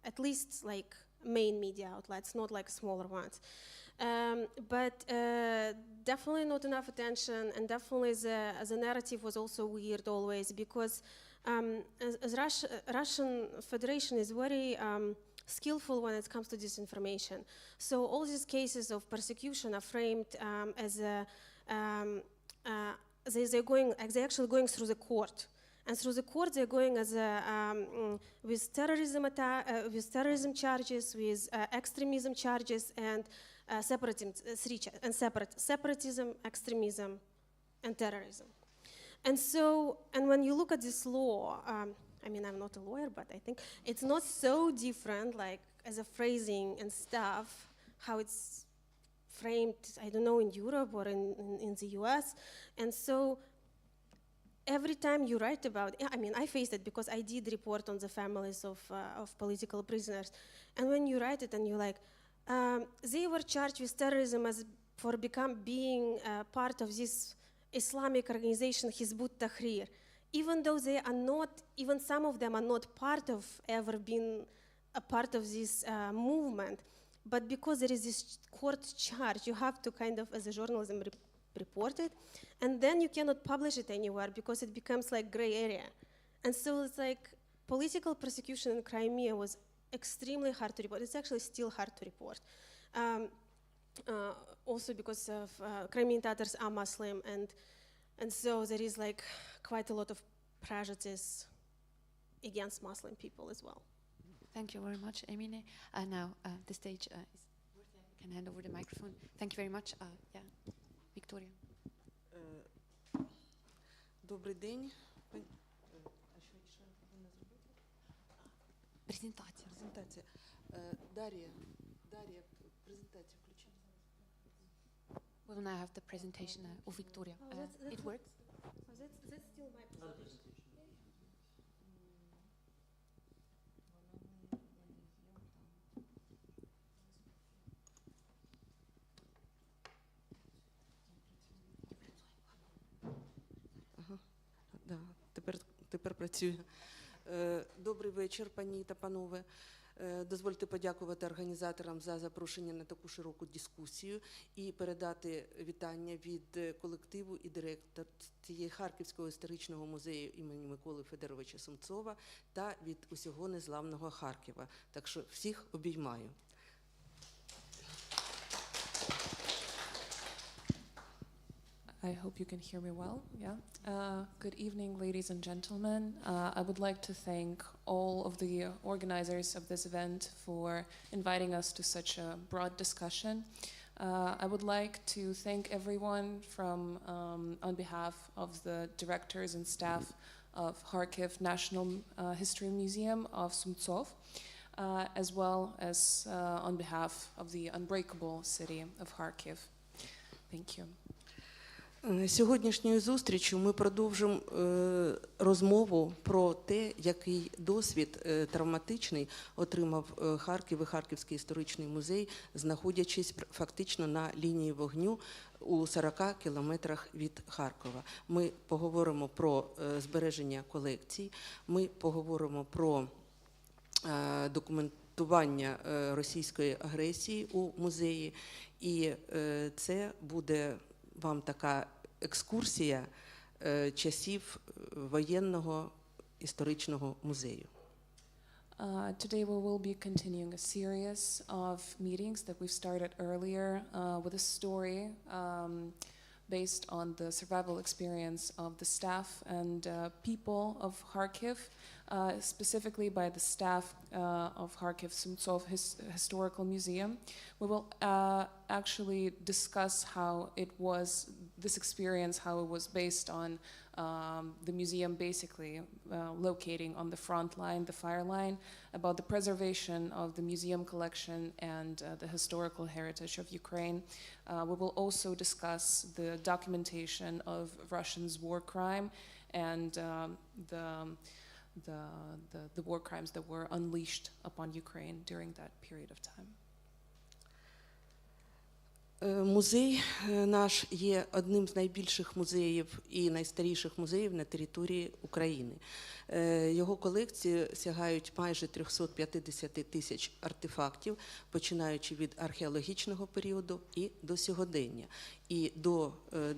at least like main media outlets, not like smaller ones. But definitely not enough attention, and definitely the narrative was also weird always, because as Russian Federation is very skillful when it comes to disinformation. So all these cases of persecution are framed as they're actually going through the court. And through the court, they're going as with terrorism charges, with extremism charges, and separatism, extremism, and terrorism. And when you look at this law, I mean, I'm not a lawyer, but I think it's not so different, like as a phrasing and stuff, how it's framed, I don't know, in Europe or in the US. And so every time you write about it, I mean, I faced it because I did report on the families of political prisoners. And when you write it and you're like, they were charged with terrorism for being part of this Islamic organization, Hizbut Tahrir, even though they are not, even some of them are not ever been a part of this movement. But because there is this court charge, you have to kind of, as a journalism, report it, and then you cannot publish it anywhere because it becomes like gray area. And so it's like, political persecution in Crimea was extremely hard to report. It's actually still hard to report. Also because of Crimean Tatars are Muslim, and so there is like quite a lot of prejudice against Muslim people as well. Thank you very much, Emine. Now the stage is yours. I can hand over the microphone. Thank you very much. Yeah, Victoria. Добрий день. Презентація. Презентація. Дар'я, презентацію включи. We will now have the presentation of Victoria. It works? That's still my presentation. Да, тепер працює. Добрий вечір, пані та панове. Дозвольте подякувати організаторам за запрошення на таку широку дискусію і передати вітання від колективу і директора цієї Харківського історичного музею імені Миколи Федоровича Сумцова та від усього незламного Харкова. Так що всіх обіймаю. I hope you can hear me well. Yeah. Good evening, ladies and gentlemen. I would like to thank all of the organizers of this event for inviting us to such a broad discussion. I would like to thank everyone from, on behalf of the directors and staff of Kharkiv National History Museum of Sumtsov, as well as on behalf of the unbreakable city of Kharkiv. Thank you. Сьогоднішньою зустрічю ми продовжимо розмову про те, який досвід травматичний отримав Харків і Харківський історичний музей, знаходячись фактично на лінії вогню у 40 кілометрах від Харкова. Ми поговоримо про збереження колекцій, ми поговоримо про документування російської агресії у музеї, і це буде вам така екскурсія часів воєнного історичного музею. Today we will be continuing a series of meetings that we've started earlier with a story based on the survival experience of the staff and people of Kharkiv, specifically by the staff of Kharkiv Sumtsov Historical Museum. We will actually discuss how it was, this experience, how it was based on the museum basically locating on the front line, the fire line, about the preservation of the museum collection and the historical heritage of Ukraine. We will also discuss the documentation of Russia's war crime and the war crimes that were unleashed upon Ukraine during that period of time. Музей наш є одним з найбільших музеїв і найстаріших музеїв на території України. Його колекції сягають майже 350 тисяч артефактів, починаючи від археологічного періоду і до сьогодення. І до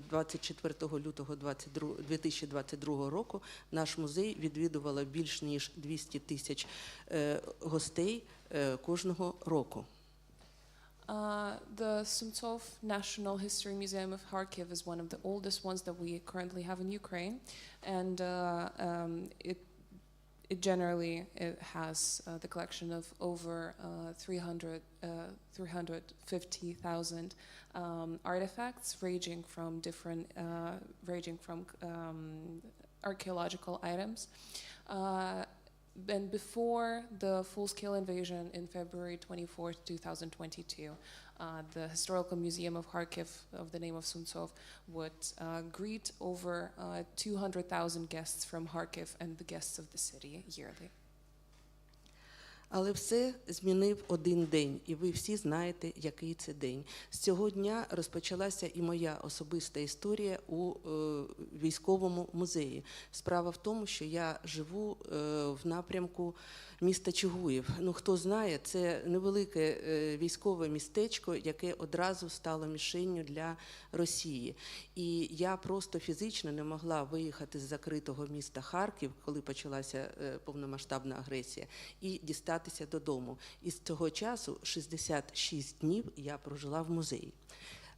24 лютого 2022 року наш музей відвідувало більш ніж 200 тисяч гостей кожного року. The Sumtsov National History Museum of Kharkiv is one of the oldest ones that we currently have in Ukraine, and it generally has the collection of over 350,000 artifacts, ranging from archaeological items. And before the full-scale invasion in February 24, 2022, the Historical Museum of Kharkiv, of the name of Sumtsov, would greet over 200,000 guests from Kharkiv and the guests of the city yearly. Але все змінив один день, і ви всі знаєте, який це день. З цього дня розпочалася і моя особиста історія у військовому музеї. Справа в тому, що я живу в напрямку міста Чугуїв. Ну, хто знає, це невелике військове містечко, яке одразу стало мішенню для Росії. І я просто фізично не могла виїхати з закритого міста Харків, коли почалася повномасштабна агресія, і дістатися додому. І з цього часу 66 днів я прожила в музеї.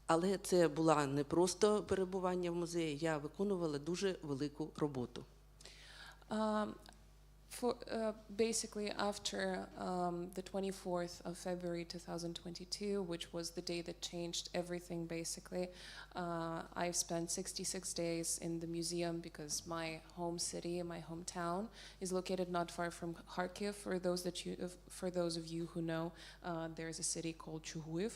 Але це була не просто перебування в музеї, я виконувала дуже велику роботу. Basically, after the 24th of February 2022, which was the day that changed everything, basically, I spent 66 days in the museum because my home city, my hometown, is located not far from Kharkiv. For those of you who know, there is a city called Chuhuiv.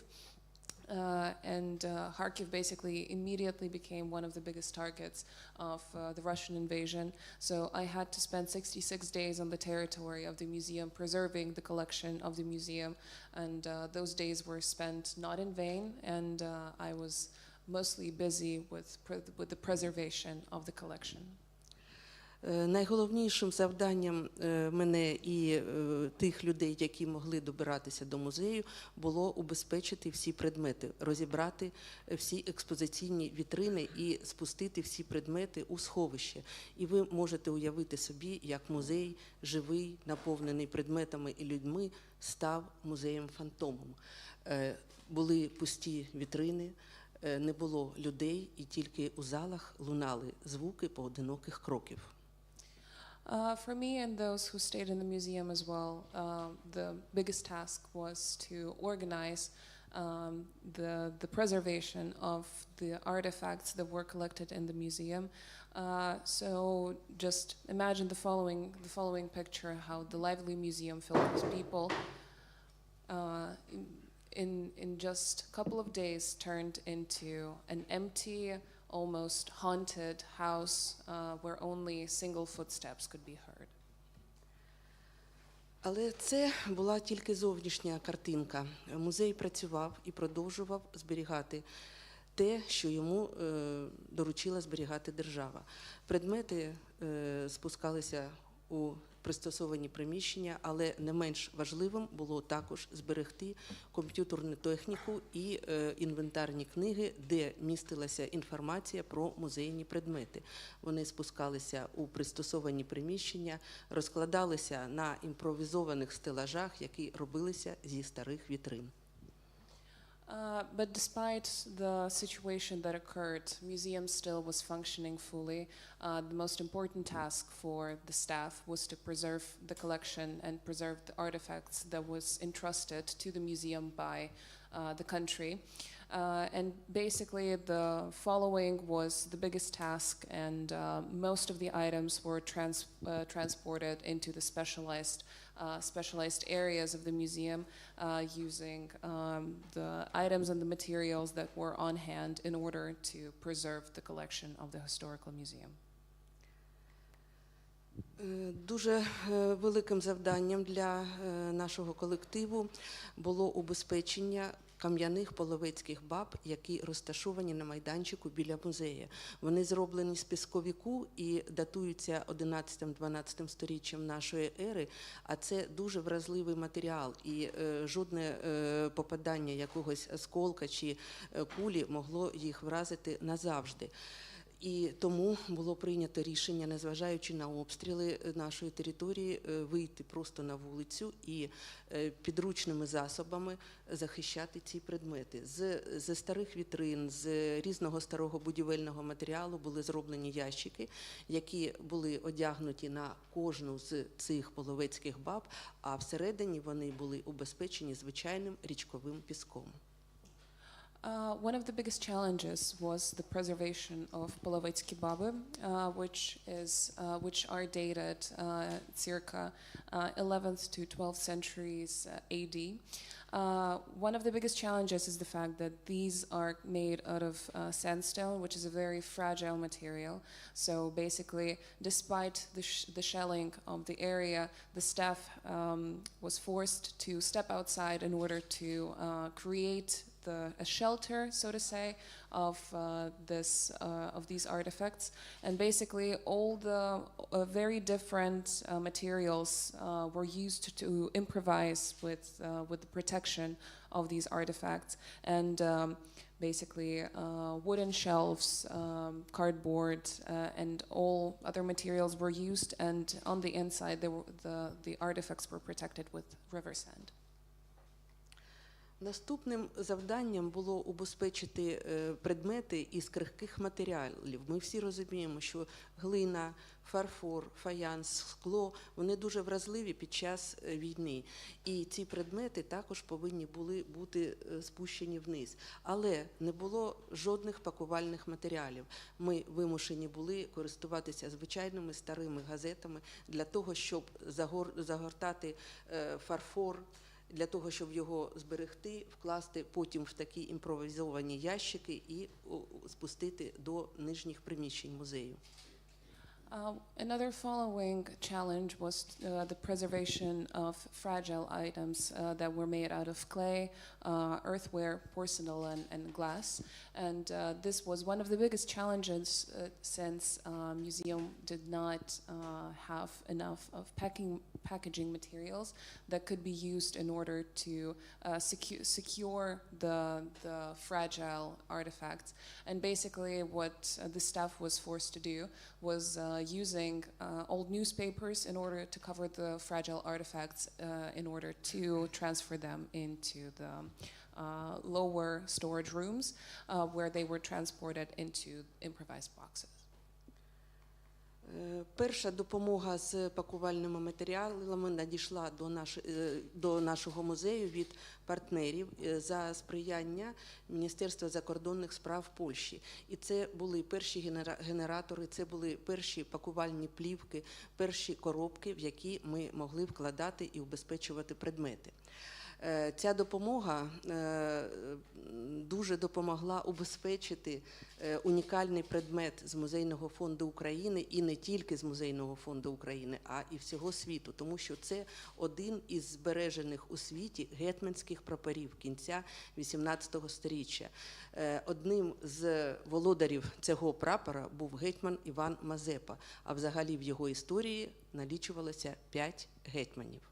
Kharkiv basically immediately became one of the biggest targets of the Russian invasion. So I had to spend 66 days on the territory of the museum, preserving the collection of the museum. And those days were spent not in vain, and I was mostly busy with the preservation of the collection. Найголовнішим завданням мене і тих людей, які могли добиратися до музею, було убезпечити всі предмети, розібрати всі експозиційні вітрини і спустити всі предмети у сховище. І ви можете уявити собі, як музей живий, наповнений предметами і людьми, став музеєм-фантомом. Були пусті вітрини, не було людей, і тільки у залах лунали звуки поодиноких кроків. For me and those who stayed in the museum as well, the biggest task was to organize the preservation of the artifacts that were collected in the museum. So just imagine the following picture: how the lively museum filled with people in just a couple of days turned into an empty, almost haunted house where only single footsteps could be heard. Але це була тільки зовнішня картинка. Музей працював і продовжував зберігати те, що йому доручила зберігати держава. Предмети спускалися у пристосовані приміщення, але не менш важливим було також зберегти комп'ютерну техніку і інвентарні книги, де містилася інформація про музейні предмети. Вони спускалися у пристосовані приміщення, розкладалися на імпровізованих стелажах, які робилися зі старих вітрин. But despite the situation that occurred, museum still was functioning fully. The most important task for the staff was to preserve the collection and preserve the artifacts that was entrusted to the museum by the country. And basically the following was the biggest task, and most of the items were transported into the specialized areas of the museum using the items and the materials that were on hand in order to preserve the collection of the historical museum. Дуже великим завданням для нашого колективу було убезпечення кам'яних половецьких баб, які розташовані на майданчику біля музею. Вони зроблені з пісковіку і датуються 11-12 сторіччям нашої ери, а це дуже вразливий матеріал, і жодне попадання якогось осколка чи кулі могло їх вразити назавжди. І тому було прийнято рішення, незважаючи на обстріли нашої території, вийти просто на вулицю і підручними засобами захищати ці предмети. З старих вітрин, з різного старого будівельного матеріалу були зроблені ящики, які були одягнуті на кожну з цих половецьких баб, а всередині вони були убезпечені звичайним річковим піском. One of the biggest challenges was the preservation of Polovetsky Baby, which are dated circa 11th to 12th centuries AD. One of the biggest challenges is the fact that these are made out of sandstone, which is a very fragile material. So basically, despite the shelling of the area, the staff was forced to step outside in order to create a shelter, so to say, of these artifacts. And basically, all the very different materials were used to improvise with the protection of these artifacts. And basically, wooden shelves, cardboard, and all other materials were used. And on the inside, the artifacts were protected with river sand. Наступним завданням було убезпечити предмети із крихких матеріалів. Ми всі розуміємо, що глина, фарфор, фаянс, скло, вони дуже вразливі під час війни. І ці предмети також повинні були бути спущені вниз. Але не було жодних пакувальних матеріалів. Ми вимушені були користуватися звичайними старими газетами для того, щоб загортати фарфор, для того, щоб його зберегти, вкласти потім в такі імпровізовані ящики і спустити до нижніх приміщень музею. Another following challenge was the preservation of fragile items that were made out of clay, earthenware, porcelain, and glass. And this was one of the biggest challenges since museum did not have enough of packaging materials that could be used in order to secure the fragile artifacts. And basically what the staff was forced to do was using old newspapers in order to cover the fragile artifacts in order to transfer them into the lower storage rooms where they were transported into improvised boxes. Перша допомога з пакувальними матеріалами надійшла до нашого музею від партнерів за сприяння Міністерства закордонних справ Польщі. І це були перші генератори, це були перші пакувальні плівки, перші коробки, в які ми могли вкладати і убезпечувати предмети. Ця допомога дуже допомогла убезпечити унікальний предмет з Музейного фонду України і не тільки з Музейного фонду України, а і всього світу, тому що це один із збережених у світі гетьманських прапорів кінця 18-го сторіччя. Одним з володарів цього прапора був гетьман Іван Мазепа, а взагалі в його історії налічувалося 5 гетьманів.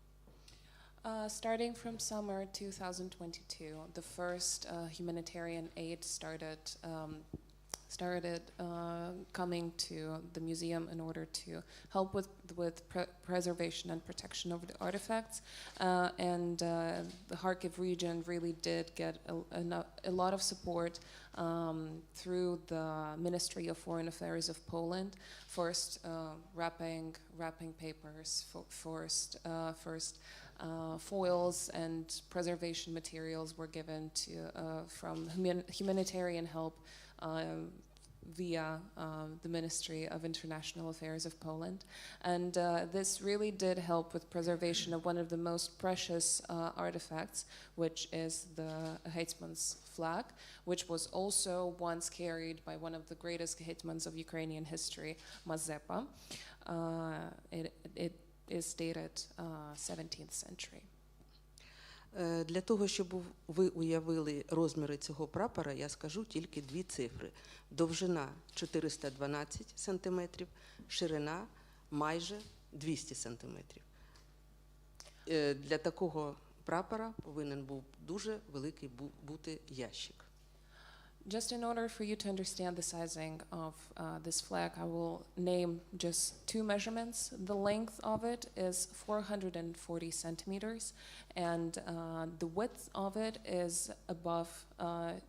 Starting from summer 2022, the first humanitarian aid started coming to the museum in order to help with preservation and protection of the artifacts. And the Kharkiv region really did get a lot of support through the Ministry of Foreign Affairs of Poland. First, wrapping papers, first foils and preservation materials were given from humanitarian help via the Ministry of International Affairs of Poland. And this really did help with preservation of one of the most precious artifacts, which is the Hetman's flag, which was also once carried by one of the greatest hetmans of Ukrainian history, Mazepa. It is dated 17th century. Для того, щоб ви уявили розміри цього прапора, я скажу тільки дві цифри. Довжина 412 см, ширина майже 200 см. Для такого прапора повинен був дуже великий бути ящик. Just in order for you to understand the sizing of this flag, I will name just two measurements. The length of it is 440 centimeters, and the width of it is above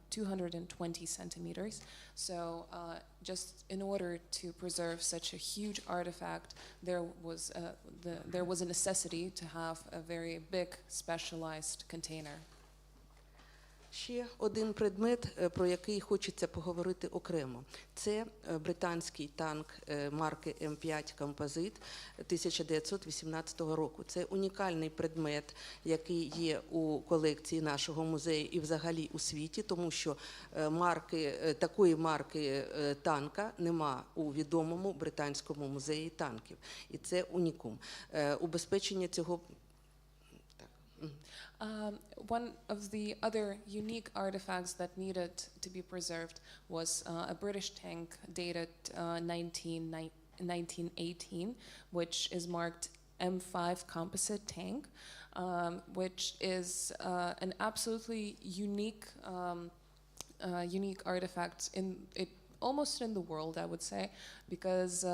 220 centimeters. So just in order to preserve such a huge artifact, there was a necessity to have a very big specialized container. Ще один предмет, про який хочеться поговорити окремо. Це британський танк марки М5 «Композит» 1918 року. Це унікальний предмет, який є у колекції нашого музею і взагалі у світі, тому що такої марки танка нема у відомому британському музеї танків. І це унікум. Убезпечення цього One of the other unique artifacts that needed to be preserved was a British tank dated 1918, which is marked M5 composite tank, which is an absolutely unique artifact in it, almost in the world, I would say, because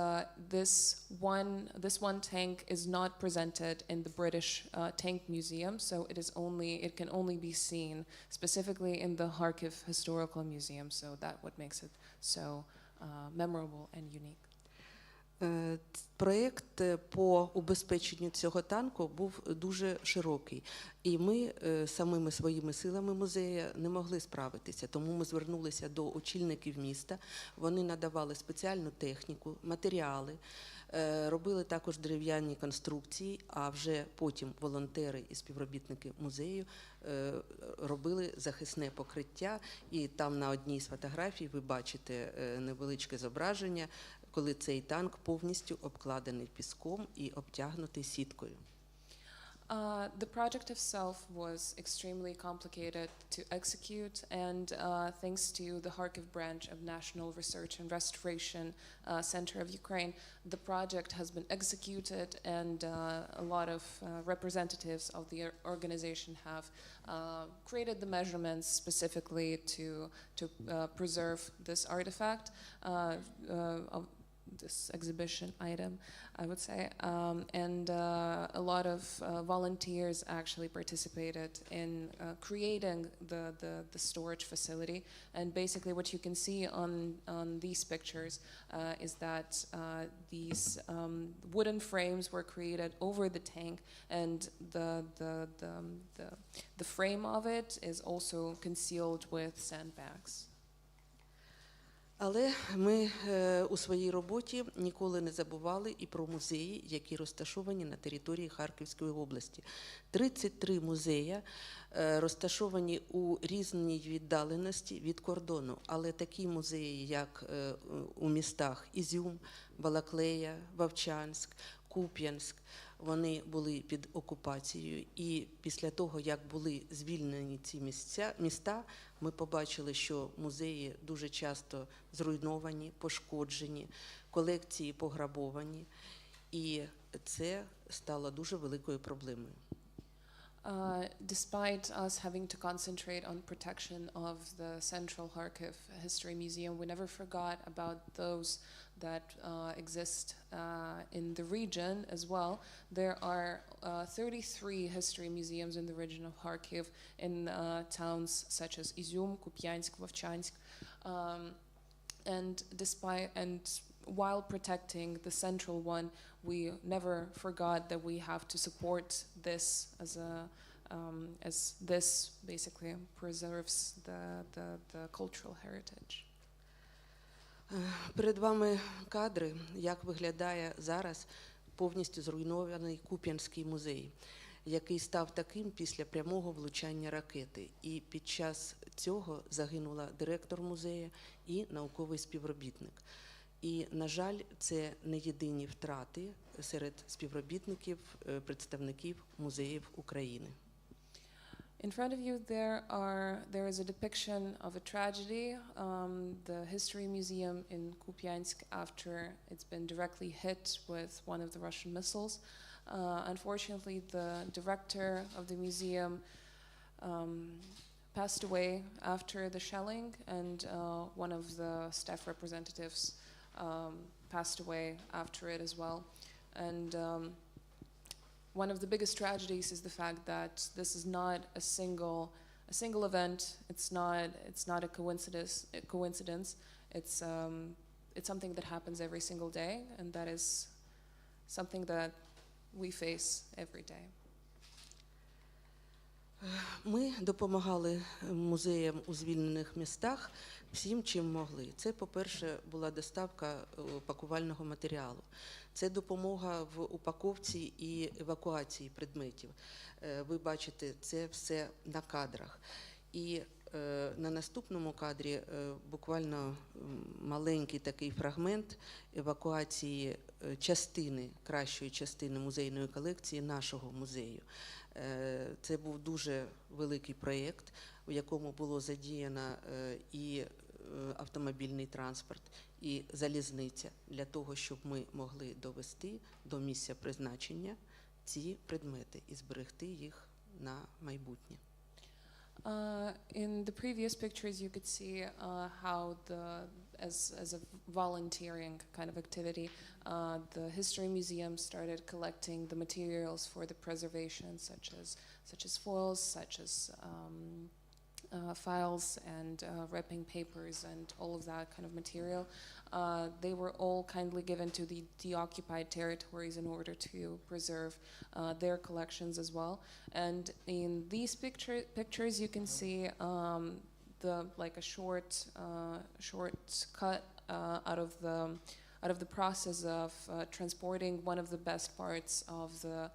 this one tank is not presented in the British Tank Museum, so it can only be seen specifically in the Kharkiv Historical Museum, so that what makes it so memorable and unique. Проєкт по убезпеченню цього танку був дуже широкий, і ми самими своїми силами музею не могли справитися, тому ми звернулися до очільників міста, вони надавали спеціальну техніку, матеріали, робили також дерев'яні конструкції, а вже потім волонтери і співробітники музею робили захисне покриття, і там на одній з фотографій ви бачите невеличке зображення, коли цей танк повністю обкладений піском і обтягнутий сіткою. The project itself was extremely complicated to execute, and thanks to the Kharkiv branch of National Research and Restoration Center of Ukraine, the project has been executed, and a lot of representatives of the organization have created the measurements specifically to preserve this artifact. This exhibition item, I would say, and a lot of volunteers actually participated in creating the storage facility. And basically, what you can see on these pictures is that these wooden frames were created over the tank, and the frame of it is also concealed with sandbags. Але ми у своїй роботі ніколи не забували і про музеї, які розташовані на території Харківської області. 33 музеї розташовані у різній віддаленості від кордону, але такі музеї, як у містах Ізюм, Балаклея, Вовчанськ, Куп'янськ, вони були під окупацією, і після того, як були звільнені ці міста, ми побачили, що музеї дуже часто зруйновані, пошкоджені, колекції пограбовані, і це стало дуже великою проблемою. Despite us having to concentrate on protection of the Central Kharkiv History Museum, we never forgot about those that exist in the region as well. There are 33 history museums in the region of Kharkiv in towns such as Izum, Kupyansk, Vovchansk, and while protecting the central one, we never forgot that we have to support this as this basically preserves the cultural heritage. Перед вами кадри, як виглядає зараз повністю зруйнований Куп'янський музей, який став таким після прямого влучання ракети. І під час цього загинула директор музею і науковий співробітник. І, на жаль, це не єдині втрати серед співробітників, представників музеїв України. In front of you there is a depiction of a tragedy, the History Museum in Kupyansk after it's been directly hit with one of the Russian missiles. Unfortunately, the director of the museum passed away after the shelling, and one of the staff representatives passed away after it as well. And one of the biggest tragedies is the fact that this is not a single event. It's not a coincidence. It's something that happens every single day, and that is something that we face every day. Ми допомагали музеям у звільнених містах всім, чим могли. Це, по-перше, була доставка пакувального матеріалу. Це допомога в упаковці і евакуації предметів. Ви бачите це все на кадрах. І На наступному кадрі буквально маленький такий фрагмент евакуації частини, кращої частини музейної колекції нашого музею. Це був дуже великий проєкт, у якому було задіяно і автомобільний транспорт, і залізниця для того, щоб ми могли довести до місця призначення ці предмети і зберегти їх на майбутнє. In the previous pictures, you could see how as a volunteering kind of activity, the History Museum started collecting the materials for the preservation, such as foils, such as files and wrapping papers and all of that kind of material. They were all kindly given to the occupied territories in order to preserve their collections as well. And in these pictures, you can see like a short cut out of the process of transporting one of the best parts of the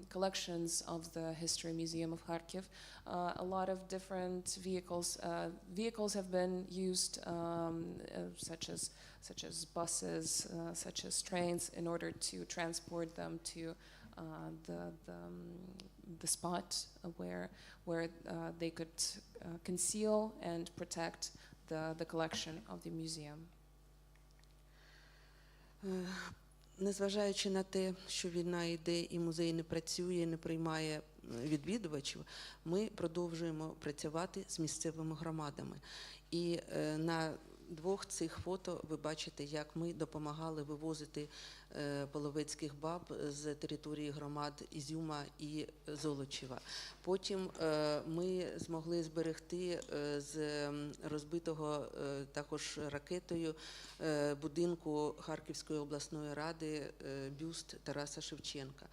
collections of the History Museum of Kharkiv. A lot of different vehicles have been used, such as buses, such as trains, in order to transport them to the spot where they could conceal and protect the collection of the museum. Незважаючи на те, що війна йде і музей не працює, не приймає відвідувачів, ми продовжуємо працювати з місцевими громадами. І на двох цих фото ви бачите, як ми допомагали вивозити половецьких баб з території громад Ізюма і Золочева. Потім ми змогли зберегти з розбитого також ракетою будинку Харківської обласної ради бюст Тараса Шевченка.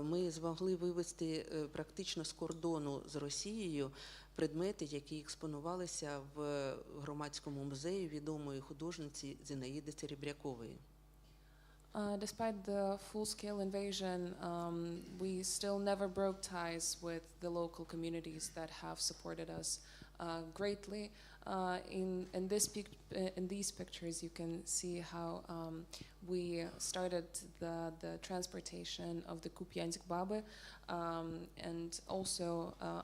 Ми змогли вивезти практично з кордону з Росією предмети, які експонувалися в громадському музеї відомої художниці Зінаїди Серебрякової. Despite the full-scale invasion, we still never broke ties with the local communities that have supported us greatly. In these pictures, you can see how we started the transportation of the Kupiansk Babe, and also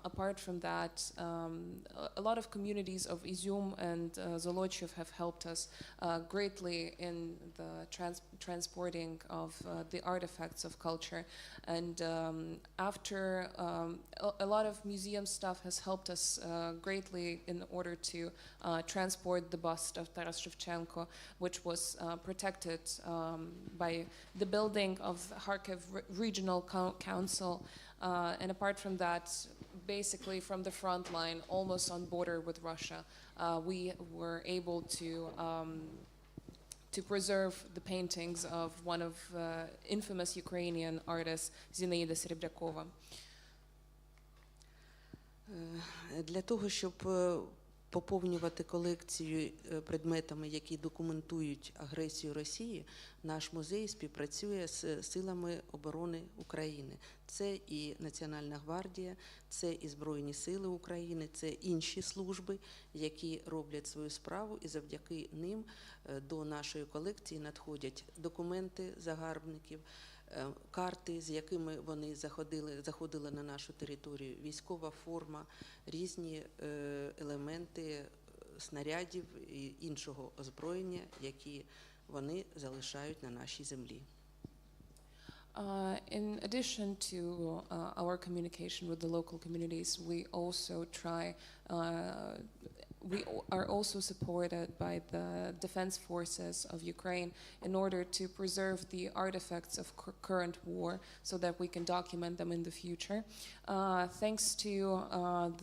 apart from that, a lot of communities of Izum and Zolochev have helped us greatly in the transporting of the artifacts of culture. And after a lot of museum staff has helped us greatly in order to transport the bust of Taras Shevchenko, which was protected by the building of Kharkiv Regional Council. And apart from that, basically from the front line, almost on border with Russia, we were able to preserve the paintings of one of infamous Ukrainian artists, Zinaida Serebryakova. Для того, щоб поповнювати колекцію предметами, які документують агресію Росії, наш музей співпрацює з силами оборони України. Це і Національна гвардія, це і Збройні сили України, це інші служби, які роблять свою справу, і завдяки ним до нашої колекції надходять документи загарбників, карти, з якими вони заходили на нашу територію, військова форма, різні елементи снарядів і іншого озброєння, які вони залишають на нашій землі. In addition to our communication with the local communities, we are also supported by the defense forces of Ukraine in order to preserve the artifacts of current war so that we can document them in the future. Thanks to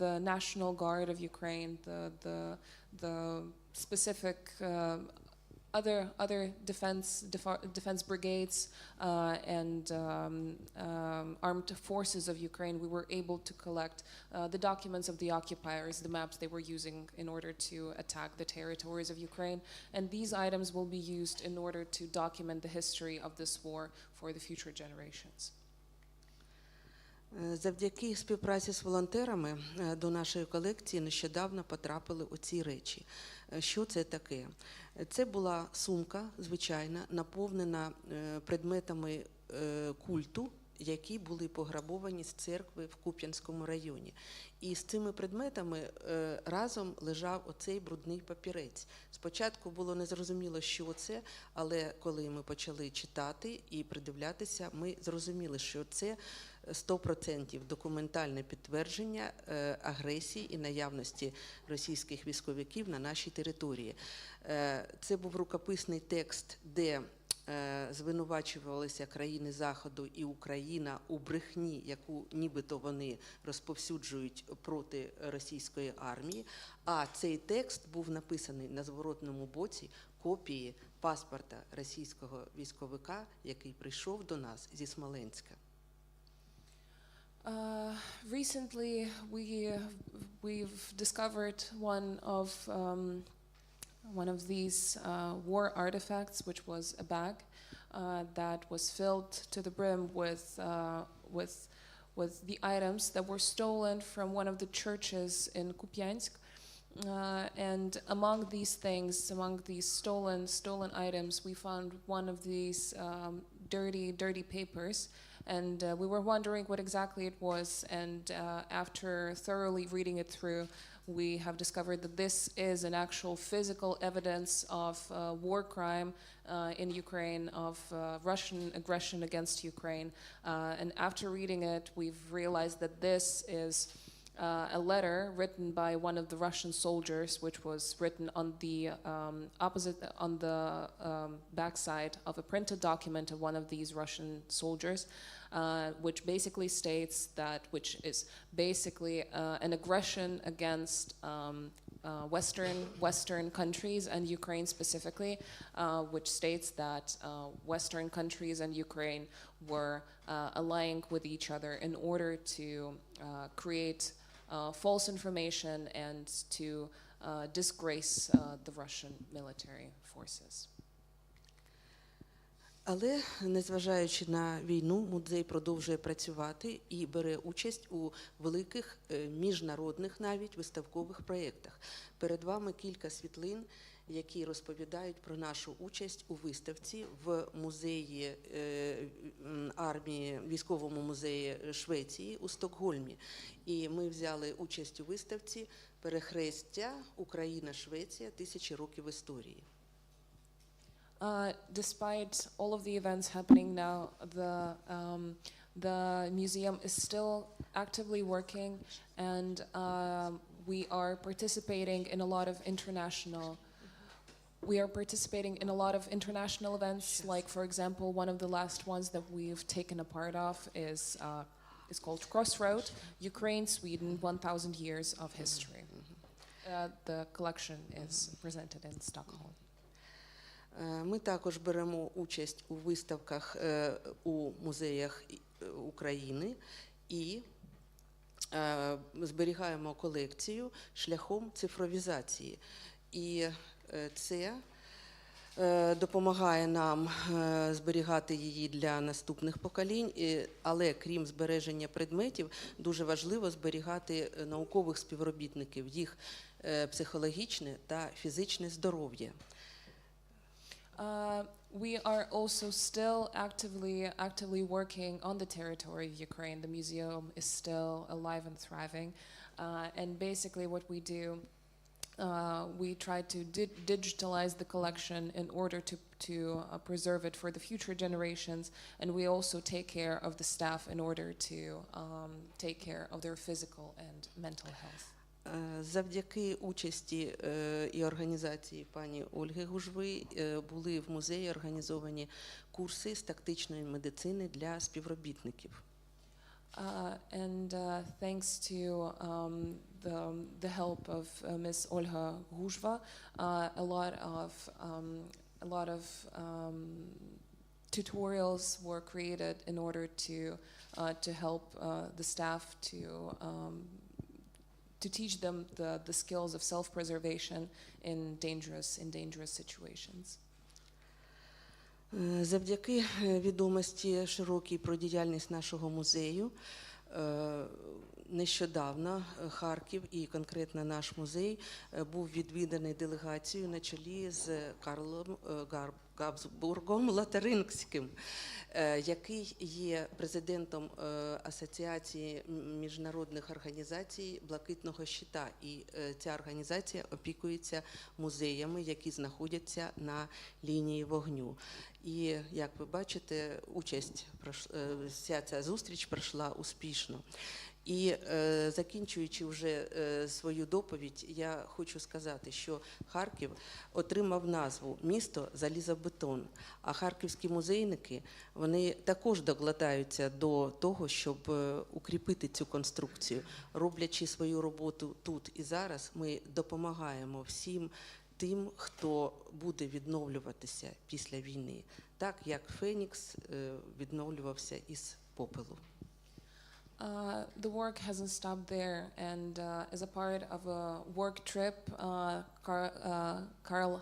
the National Guard of Ukraine, the specific other defense brigades and armed forces of Ukraine, we were able to collect the documents of the occupiers, the maps they were using in order to attack the territories of Ukraine. And these items will be used in order to document the history of this war for the future generations. Завдяки співпраці з волонтерами до нашої колекції нещодавно потрапили оці речі. Що це таке? Це була сумка, звичайна, наповнена предметами культу, які були пограбовані з церкви в Куп'янському районі. І з цими предметами разом лежав оцей брудний папірець. Спочатку було незрозуміло, що це, але коли ми почали читати і придивлятися, ми зрозуміли, що це 100% документальне підтвердження агресії і наявності російських військовиків на нашій території. Це був рукописний текст, де звинувачувалися країни Заходу і Україна у брехні, яку нібито вони розповсюджують проти російської армії. А цей текст був написаний на зворотному боці копії паспорта російського військовика, який прийшов до нас зі Смоленська. Recently, we've discovered one of these war artifacts, which was a bag that was filled to the brim with the items that were stolen from one of the churches in Kupiansk. And among these things, among these stolen items, we found one of these dirty papers. And we were wondering what exactly it was, and after thoroughly reading it through, we have discovered that this is an actual physical evidence of war crime in Ukraine, of Russian aggression against Ukraine. And after reading it, we've realized that this is a letter written by one of the Russian soldiers, which was written on the backside of a printed document of one of these Russian soldiers, which basically states that, which is basically an aggression against Western countries and Ukraine specifically, which states that Western countries and Ukraine were allying with each other in order to create false information and to disgrace the Russian military forces. Але, незважаючи на війну, музей продовжує працювати і бере участь у великих міжнародних навіть виставкових проєктах. Перед вами кілька світлин, які розповідають про нашу участь у виставці в музеї армії, військовому музеї Швеції у Стокгольмі. І ми взяли участь у виставці «Перехрестя. Україна-Швеція. 1000 років історії». Despite all of the events happening now, the museum is still actively working, and we are participating in a lot of international events. Like, for example, one of the last ones that we've taken a part of is called Crossroad, Ukraine, Sweden, 1,000 years of history. The collection is presented in Stockholm. Ми також беремо участь у виставках у музеях України і зберігаємо колекцію шляхом цифровізації. І це допомагає нам зберігати її для наступних поколінь, але крім збереження предметів, дуже важливо зберігати наукових співробітників, їх психологічне та фізичне здоров'я. We are also still actively working on the territory of Ukraine. The museum is still alive and thriving, and basically what we do, we try to digitalize the collection in order to preserve it for the future generations, and we also take care of the staff in order to take care of their physical and mental health. Завдяки участі і організації пані Ольги Гужви були в музеї організовані курси з тактичної медицини для співробітників. And thanks to the help of Ms. Olga Guzhva, a lot of tutorials were created in order to help the staff to teach them the skills of self-preservation in dangerous situations. Завдяки відомості широкій про діяльність нашого музею Нещодавно Харків і конкретно наш музей був відвіданий делегацією на чолі з Карлом Габсбургом Лотарингським, який є президентом Асоціації міжнародних організацій Блакитного Щита. І ця організація опікується музеями, які знаходяться на лінії вогню. І, як ви бачите, вся ця зустріч пройшла успішно. І закінчуючи вже свою доповідь, я хочу сказати, що Харків отримав назву «Місто залізобетон», а харківські музейники, вони також докладаються до того, щоб укріпити цю конструкцію. Роблячи свою роботу тут і зараз, ми допомагаємо всім тим, хто буде відновлюватися після війни, так як Фенікс відновлювався із попелу. The work hasn't stopped there, and as a part of a work trip, Karl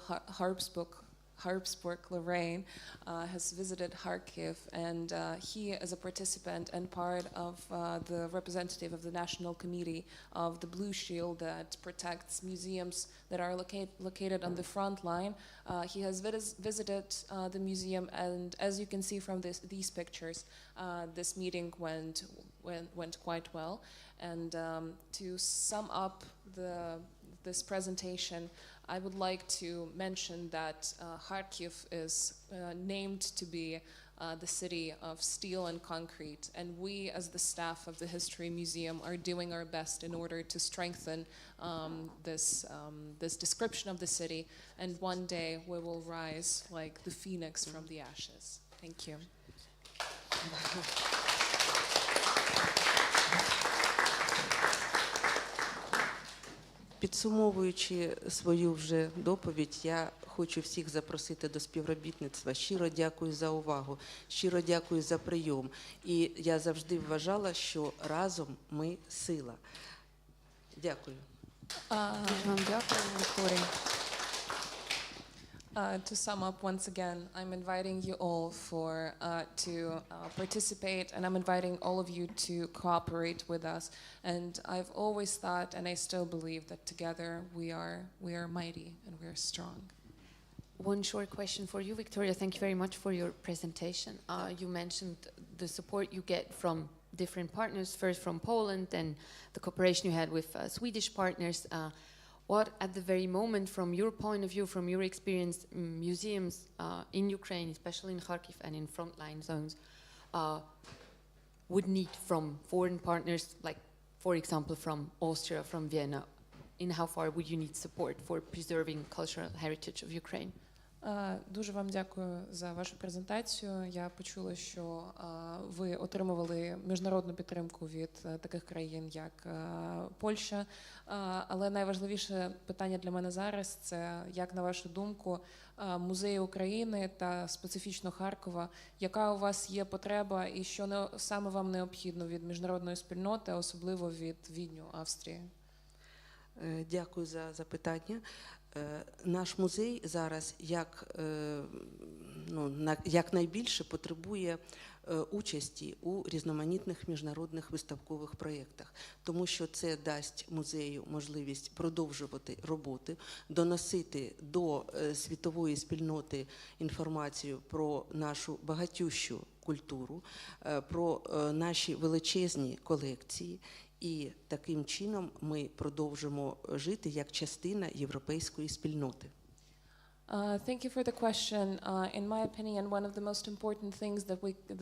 Harpsburg Lorraine has visited Kharkiv, and he, as a participant and part of the representative of the National Committee of the Blue Shield that protects museums that are located on the front line, he has visited the museum, and as you can see from these pictures, this meeting went quite well. And to sum up this presentation, I would like to mention that Kharkiv is named to be the city of steel and concrete, and we as the staff of the History Museum are doing our best in order to strengthen this description of the city, and one day we will rise like the phoenix from the ashes. Thank you. Підсумовуючи свою вже доповідь, я хочу всіх запросити до співробітництва. Щиро дякую за увагу, щиро дякую за прийом. І я завжди вважала, що разом ми сила. Дякую. Дякую, Вікторія. To sum up once again, I'm inviting you all to participate, and I'm inviting all of you to cooperate with us. And I've always thought, and I still believe, that together we are mighty and we are strong. One short question for you, Victoria. Thank you very much for your presentation. You mentioned the support you get from different partners, first from Poland, and the cooperation you had with Swedish partners. What, at the very moment, from your point of view, from your experience, museums in Ukraine, especially in Kharkiv and in frontline zones, would need from foreign partners, like, for example, from Austria, from Vienna? In how far would you need support for preserving cultural heritage of Ukraine? Дуже вам дякую за вашу презентацію. Я почула, що ви отримували міжнародну підтримку від таких країн, як Польща. Але найважливіше питання для мене зараз – це, як на вашу думку, музеї України та специфічно Харкова, яка у вас є потреба і що саме вам необхідно від міжнародної спільноти, особливо від Відню, Австрії? Дякую за запитання. Наш музей зараз якнайбільше потребує участі у різноманітних міжнародних виставкових проєктах, тому що це дасть музею можливість продовжувати роботи, доносити до світової спільноти інформацію про нашу багатющу культуру, про наші величезні колекції. І таким чином ми продовжимо жити як частина європейської спільноти. Thank you for the question. In my opinion, one of the most important things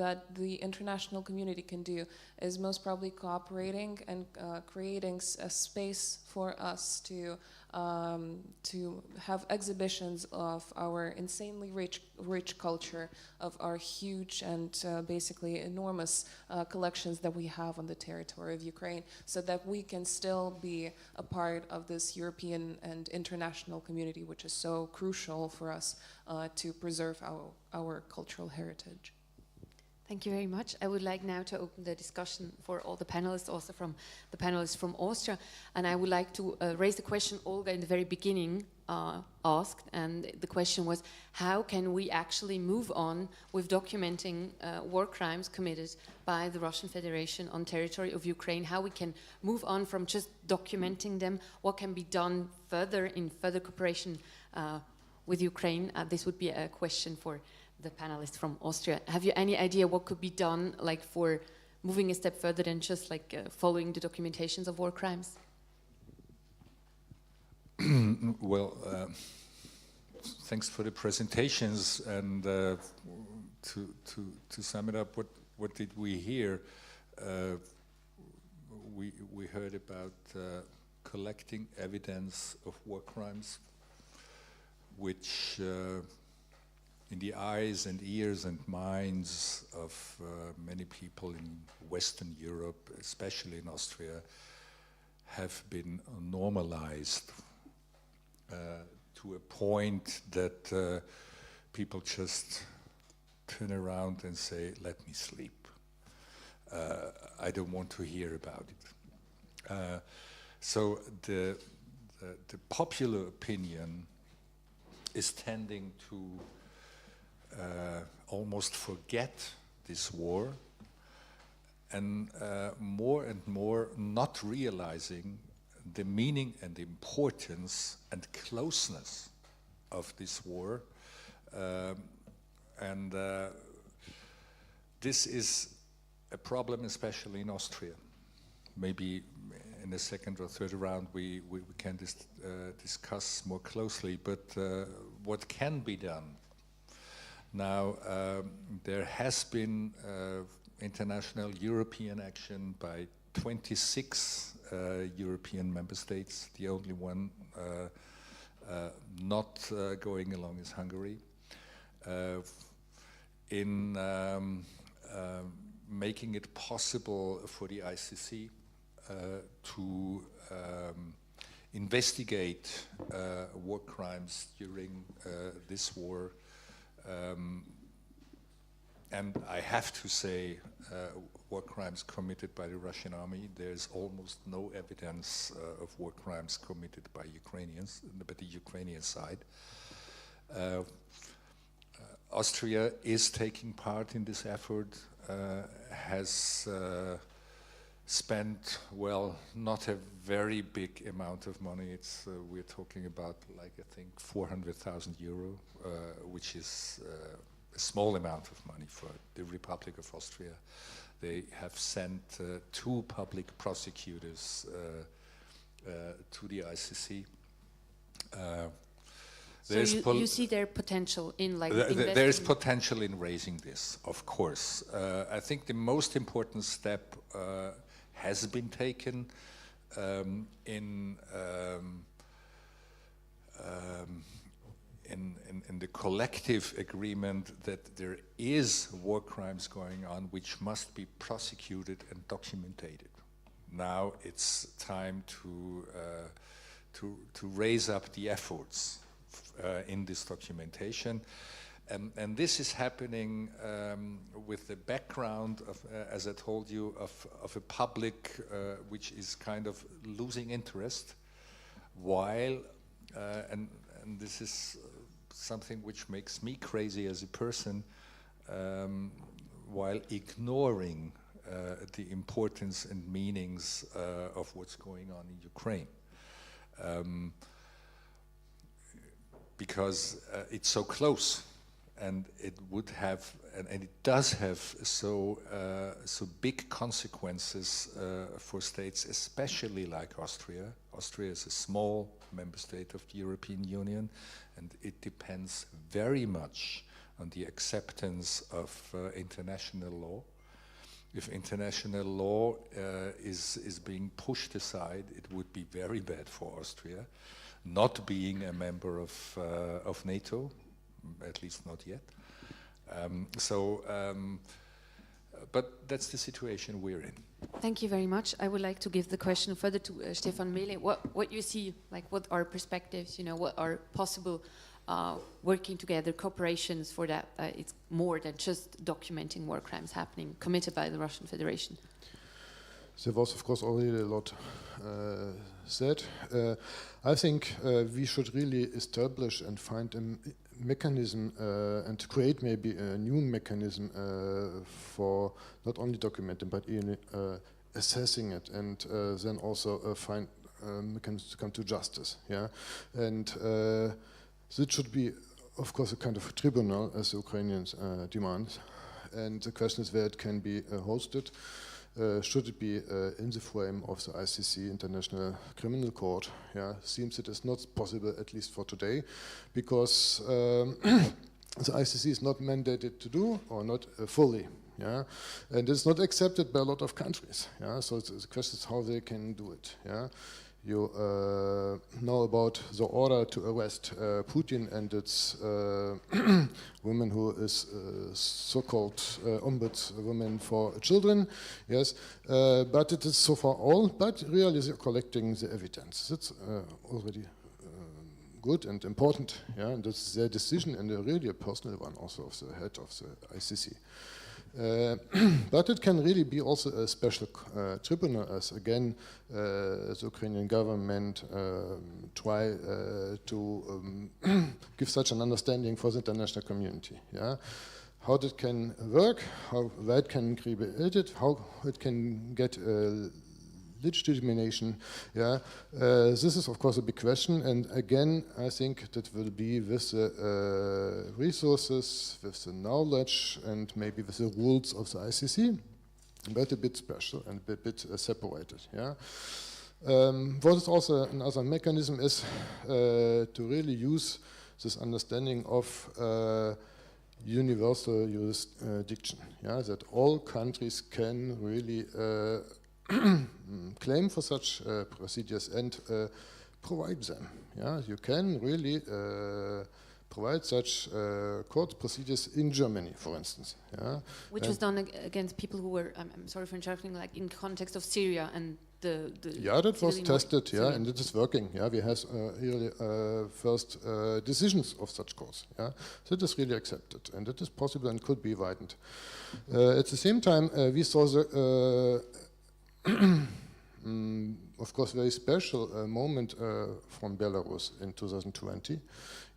that the international community can do is most probably cooperating and creating a space for us to have exhibitions of our insanely rich culture, of our huge and basically enormous collections that we have on the territory of Ukraine, so that we can still be a part of this European and international community, which is so crucial for us to preserve our cultural heritage. Thank you very much. I would like now to open the discussion for all the panelists, also from the panelists from Austria. And I would like to raise the question Olga in the very beginning asked. And the question was, how can we actually move on with documenting war crimes committed by the Russian Federation on territory of Ukraine? How we can move on from just documenting them? What can be done further in further cooperation with Ukraine? This would be a question for the panelists from Austria. Have you any idea what could be done, like, for moving a step further than just like following the documentations of war crimes? Well, thanks for the presentations, and to sum it up, what did we hear? We heard about collecting evidence of war crimes, which in the eyes and ears and minds of many people in Western Europe, especially in Austria, have been normalized to a point that people just turn around and say, let me sleep. I don't want to hear about it. So the popular opinion is tending to almost forget this war, and more not realizing the meaning and the importance and closeness of this war. And this is a problem, especially in Austria. Maybe in the second or third round we can discuss more closely, but what can be done? Now, there has been international European action by 26 European member states. The only one not going along is Hungary. In making it possible for the ICC to investigate war crimes during this war. And I have to say, war crimes committed by the Russian army, there's almost no evidence of war crimes committed by Ukrainians, but the Ukrainian side. Austria is taking part in this effort, has spent, well, not a very big amount of money. It's we're talking about, like, I think 400,000 euro, which is a small amount of money for the Republic of Austria. They have sent 2 public prosecutors to the ICC. So you see their potential in, like, there is potential in raising this, of course. I think the most important step has been taken in the collective agreement that there is war crimes going on which must be prosecuted and documented. Now it's time to raise up the efforts in this documentation. And this is happening with the background of, as I told you, of a public which is kind of losing interest, while, and this is something which makes me crazy as a person, while ignoring the importance and meanings of what's going on in Ukraine. Because it's so close. And it would have, and it does have so big consequences for states, especially like Austria. Austria is a small member state of the European Union, and it depends very much on the acceptance of international law. If international law is being pushed aside, it would be very bad for Austria, not being a member of NATO. At least not yet. But that's the situation we're in. Thank you very much. I would like to give the question further to Stefan Mehle. What you see, like, what are perspectives, you know, what are possible working together, cooperations for that. It's more than just documenting war crimes happening, committed by the Russian Federation. There was, of course, already a lot said. I think we should really establish and find a mechanism and create maybe a new mechanism for not only documenting but even assessing it, and then also find mechanisms to come to justice. Yeah, and it should be, of course, a kind of tribunal, as the Ukrainians demand. And the question is where it can be hosted. Should it be in the frame of the ICC, International Criminal Court? Yeah, seems it is not possible, at least for today, because the ICC is not mandated to do, or not fully. Yeah, and it's not accepted by a lot of countries. Yeah, so the question is how they can do it. Yeah. You know about the order to arrest Putin and its woman who is so-called ombudswoman for children, yes, but it is so far all, but really they're collecting the evidence. That's already good and important, yeah, and that's their decision, and really a personal one also of the head of the ICC. But it can really be also a special tribunal, as again the Ukrainian government try to give such an understanding for the international community. Yeah, how that can work, how that can be created, how it can get legitimation. Yeah, this is of course a big question, and again I think that will be with the resources, with the knowledge, and maybe with the rules of the ICC, but a bit special and a bit separated. Yeah. What is also another mechanism is to really use this understanding of universal jurisdiction. Yeah, that all countries can really claim for such procedures and provide them. Yeah, you can really provide such court procedures in Germany, for instance. Yeah, which was done against people who were, I'm sorry for interrupting, like in context of Syria and the yeah, that was tested. Yeah, and it is working. Yeah, we have really first decisions of such courts. Yeah, so it is really accepted, and it is possible and could be widened. At the same time, we saw the of course, very special moment from Belarus in 2020.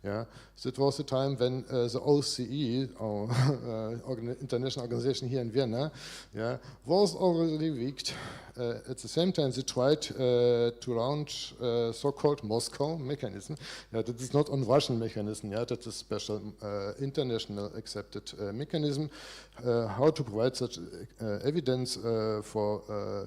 Yeah, so it was a time when the OCE, our international organization here in Vienna, yeah, was already weak. At the same time, they tried to launch so-called Moscow mechanism. Yeah, that is not a Russian mechanism. Yeah, that is a special international accepted mechanism. How to provide such evidence for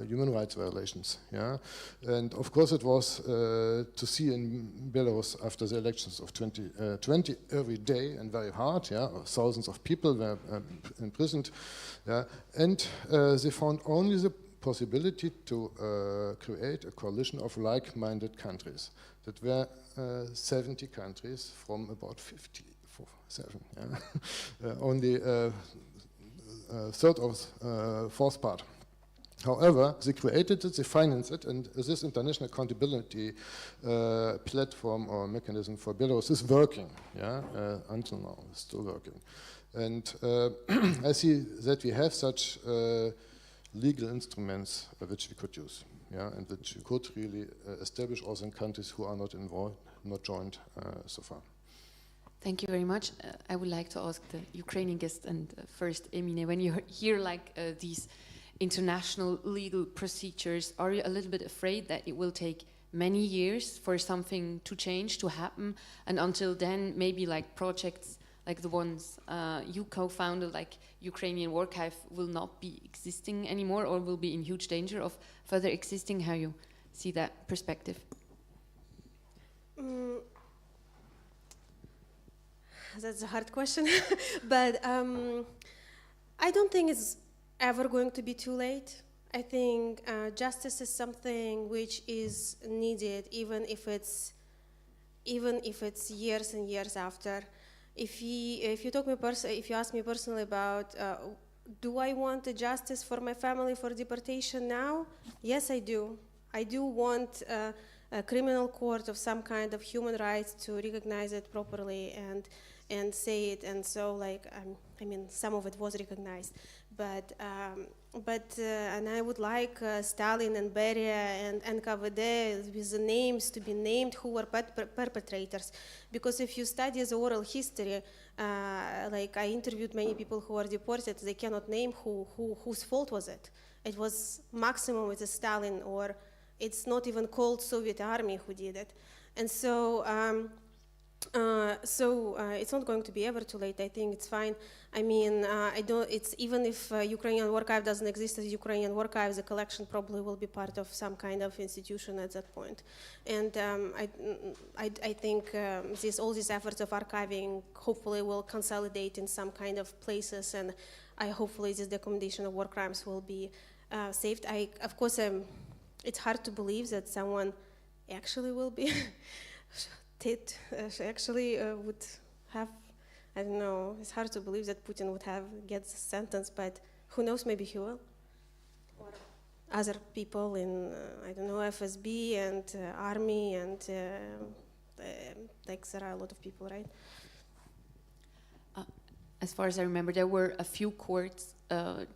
human rights violations. Yeah, and of course it was to see in Belarus after the elections of 2020 every day and very hard. Yeah, thousands of people were imprisoned. Yeah, and they found only the possibility to create a coalition of like-minded countries. That were 70 countries from about 57. Yeah? Only third or fourth part. However, they created it, they financed it, and this international accountability platform or mechanism for Belarus is working. Yeah, until now, it's still working. And I see that we have such legal instruments which we could use, yeah, and which we could really establish also in countries who are not involved, not joined so far. Thank you very much. I would like to ask the Ukrainian guest, and first, Emine, when you hear like these international legal procedures, are you a little bit afraid that it will take many years for something to change, to happen, and until then maybe like projects like the ones you co-founded, like Ukrainian Archive, will not be existing anymore, or will be in huge danger of further existing? How you see that perspective? That's a hard question, but I don't think it's ever going to be too late. I think justice is something which is needed, even if it's years and years after. If you ask me personally about do I want a justice for my family for deportation now? Yes, I do. I do want a criminal court of some kind of human rights to recognize it properly and say it. And so, like, I mean, some of it was recognized, but and I would like Stalin and Beria and NKVD with the names to be named who were perpetrators, because if you study the oral history, like I interviewed many people who were deported, they cannot name whose fault was it. It was maximum it's a Stalin, or it's not even called Soviet army who did it. And so it's not going to be ever too late. I think it's fine. I mean, it's even if Ukrainian Archive doesn't exist as Ukrainian Archive, the collection probably will be part of some kind of institution at that point. And I think all these efforts of archiving hopefully will consolidate in some kind of places, and hopefully this documentation of war crimes will be saved. Of course, it's hard to believe that someone actually will be would have, I don't know, it's hard to believe that Putin would get the sentence, but who knows, maybe he will. Or other people in, I don't know, FSB and army and like there are a lot of people, right? As far as I remember, there were a few courts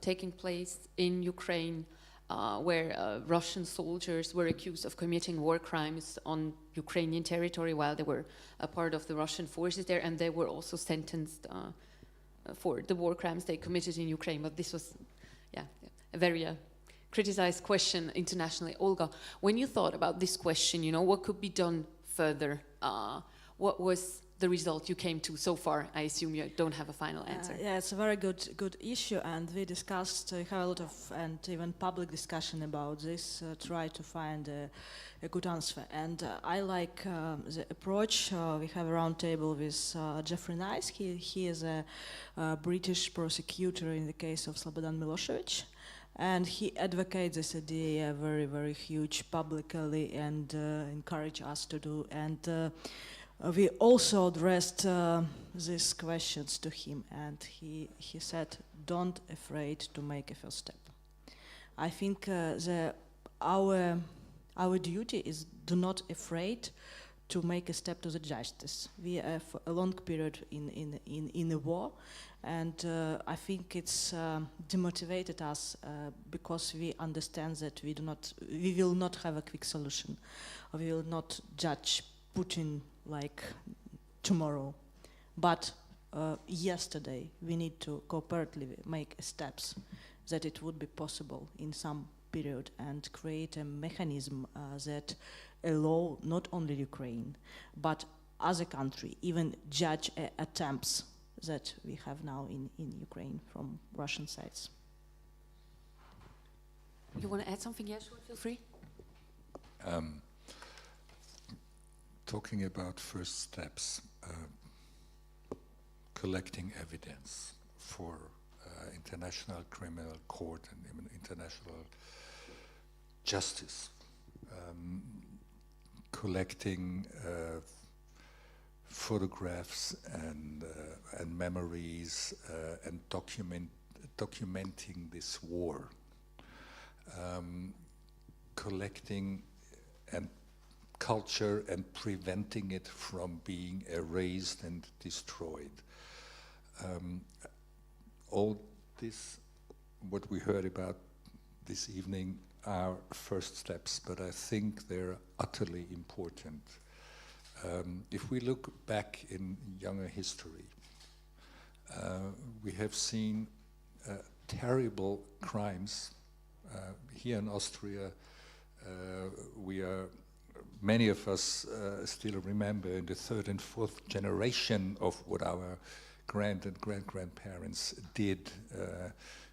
taking place in Ukraine where Russian soldiers were accused of committing war crimes on Ukrainian territory while they were a part of the Russian forces there, and they were also sentenced for the war crimes they committed in Ukraine. But this was, a very criticized question internationally. Olga, when you thought about this question, what could be done further? What was the result you came to so far? I assume you don't have a final answer. Yeah, it's a very good issue, and we discussed, have a lot of, and even public discussion about this, try to find a good answer. And I like the approach. We have a round table with Jeffrey Nice. He is a British prosecutor in the case of Slobodan Milosevic, and he advocates this idea very, very huge publicly and encourage us to do. And we also addressed these questions to him, and he said, don't afraid to make a first step. I think our duty is do not afraid to make a step to the justice. We have a long period in the war, and I think it's demotivated us because we understand that we will not have a quick solution. We will not judge Putin like tomorrow, but yesterday we need to cooperatively make steps that it would be possible in some period and create a mechanism that allow not only Ukraine but other country even judge attempts that we have now in Ukraine from Russian sides. You want to add something? Yes, feel free. Talking about first steps, collecting evidence for international criminal court and even international justice, collecting photographs and memories and documenting this war, collecting and culture and preventing it from being erased and destroyed. All this, what we heard about this evening, are first steps, but I think they're utterly important. If we look back in younger history, we have seen terrible crimes. Here in Austria, many of us still remember in the third and fourth generation of what our grand and great-grandparents did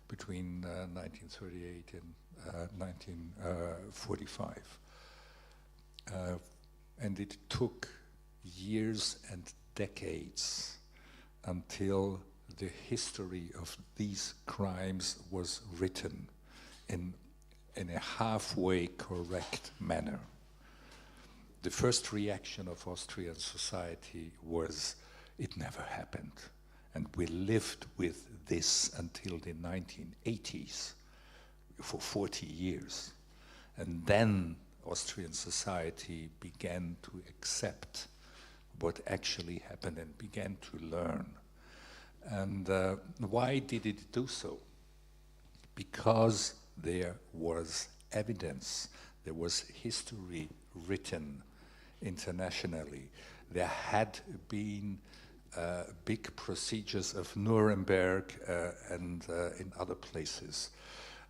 between 1938 and 1945. And it took years and decades until the history of these crimes was written in a halfway correct manner. The first reaction of Austrian society was, it never happened. And we lived with this until the 1980s, for 40 years. And then Austrian society began to accept what actually happened and began to learn. And why did it do so? Because there was evidence, there was history written internationally. There had been big procedures of Nuremberg and in other places.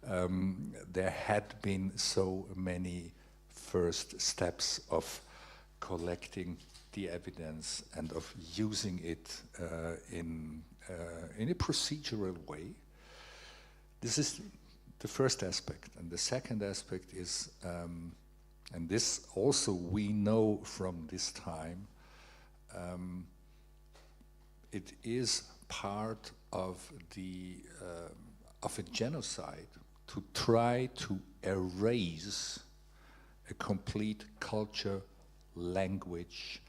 There had been so many first steps of collecting the evidence and of using it in a procedural way. This is the first aspect. And the second aspect is, and this also we know from this time, it is part of a genocide to try to erase a complete culture, language,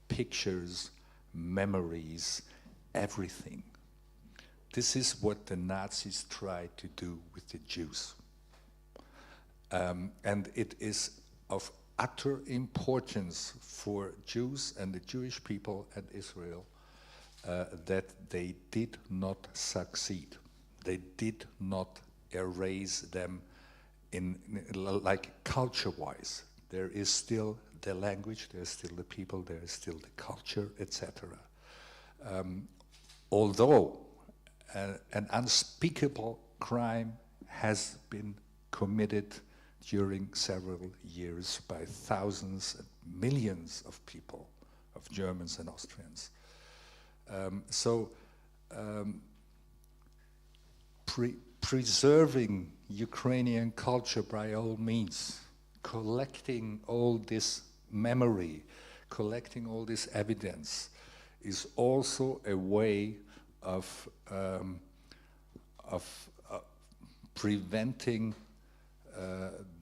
pictures, memories, everything. This is what the Nazis tried to do with the Jews. And it is of utter importance for Jews and the Jewish people and Israel that they did not succeed. They did not erase them like culture-wise. There is still the language, there is still the people, there is still the culture, etc. Although an unspeakable crime has been committed during several years by thousands and millions of people, of Germans and Austrians. Preserving Ukrainian culture by all means, collecting all this memory, collecting all this evidence is also a way of preventing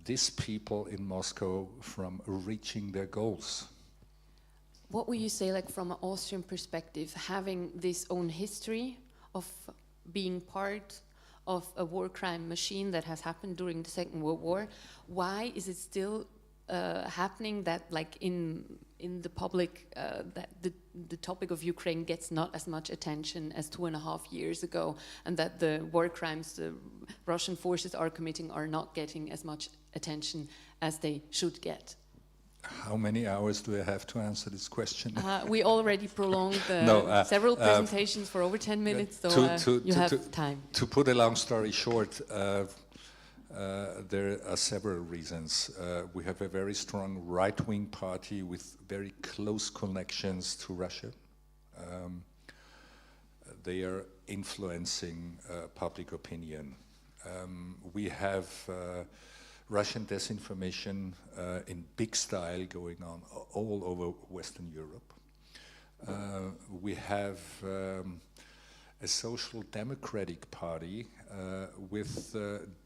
these people in Moscow from reaching their goals. What would you say, like from an Austrian perspective, having this own history of being part of a war crime machine that has happened during the Second World War, why is it still happening that, like in the public, that the topic of Ukraine gets not as much attention as 2.5 years ago, and that the war crimes the Russian forces are committing are not getting as much attention as they should get? How many hours do I have to answer this question? We already prolonged several presentations for over 10 minutes, so you have time. To put a long story short, there are several reasons. We have a very strong right-wing party with very close connections to Russia. They are influencing public opinion. We have Russian disinformation in big style going on all over Western Europe. We have a social democratic party with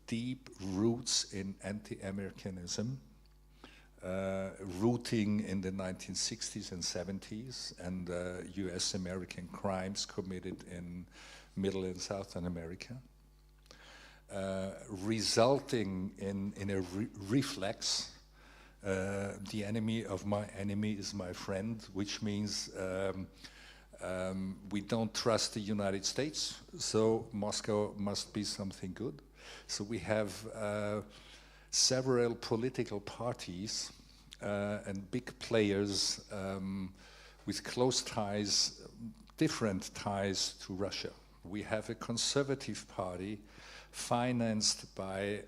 deep roots in anti-Americanism, rooting in the 1960s and 70s and US-American crimes committed in Middle and Southern America. Resulting in a reflex, the enemy of my enemy is my friend, which means we don't trust the United States, so Moscow must be something good. So we have several political parties and big players with close ties, different ties to Russia. We have a conservative party financed by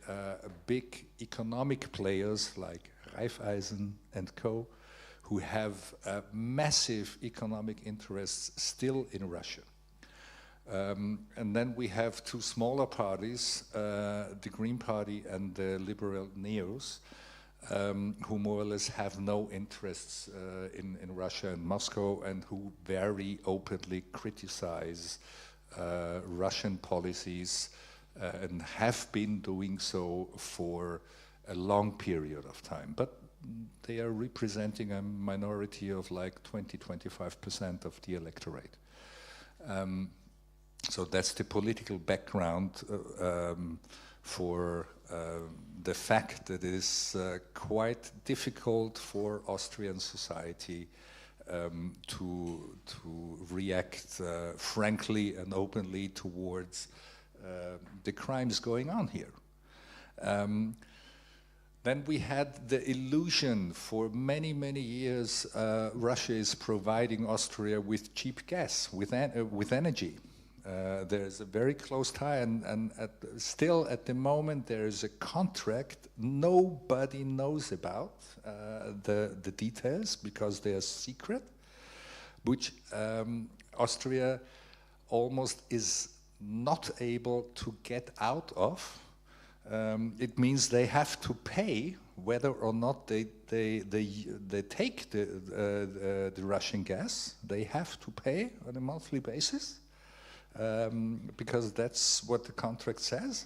big economic players like Raiffeisen and co, who have massive economic interests still in Russia. And then we have two smaller parties, the Green Party and the Liberal Neos, who more or less have no interests in Russia and Moscow, and who very openly criticize Russian policies and have been doing so for a long period of time. But they are representing a minority of like 20–25% of the electorate. So that's the political background for the fact that it is quite difficult for Austrian society to react frankly and openly towards the crimes going on here. Then we had the illusion for many, many years Russia is providing Austria with cheap gas, with energy. There's a very close tie, and still at the moment there is a contract nobody knows about the details because they are secret, which Austria almost is not able to get out of. It means they have to pay whether or not they take the Russian gas. They have to pay on a monthly basis. Because that's what the contract says.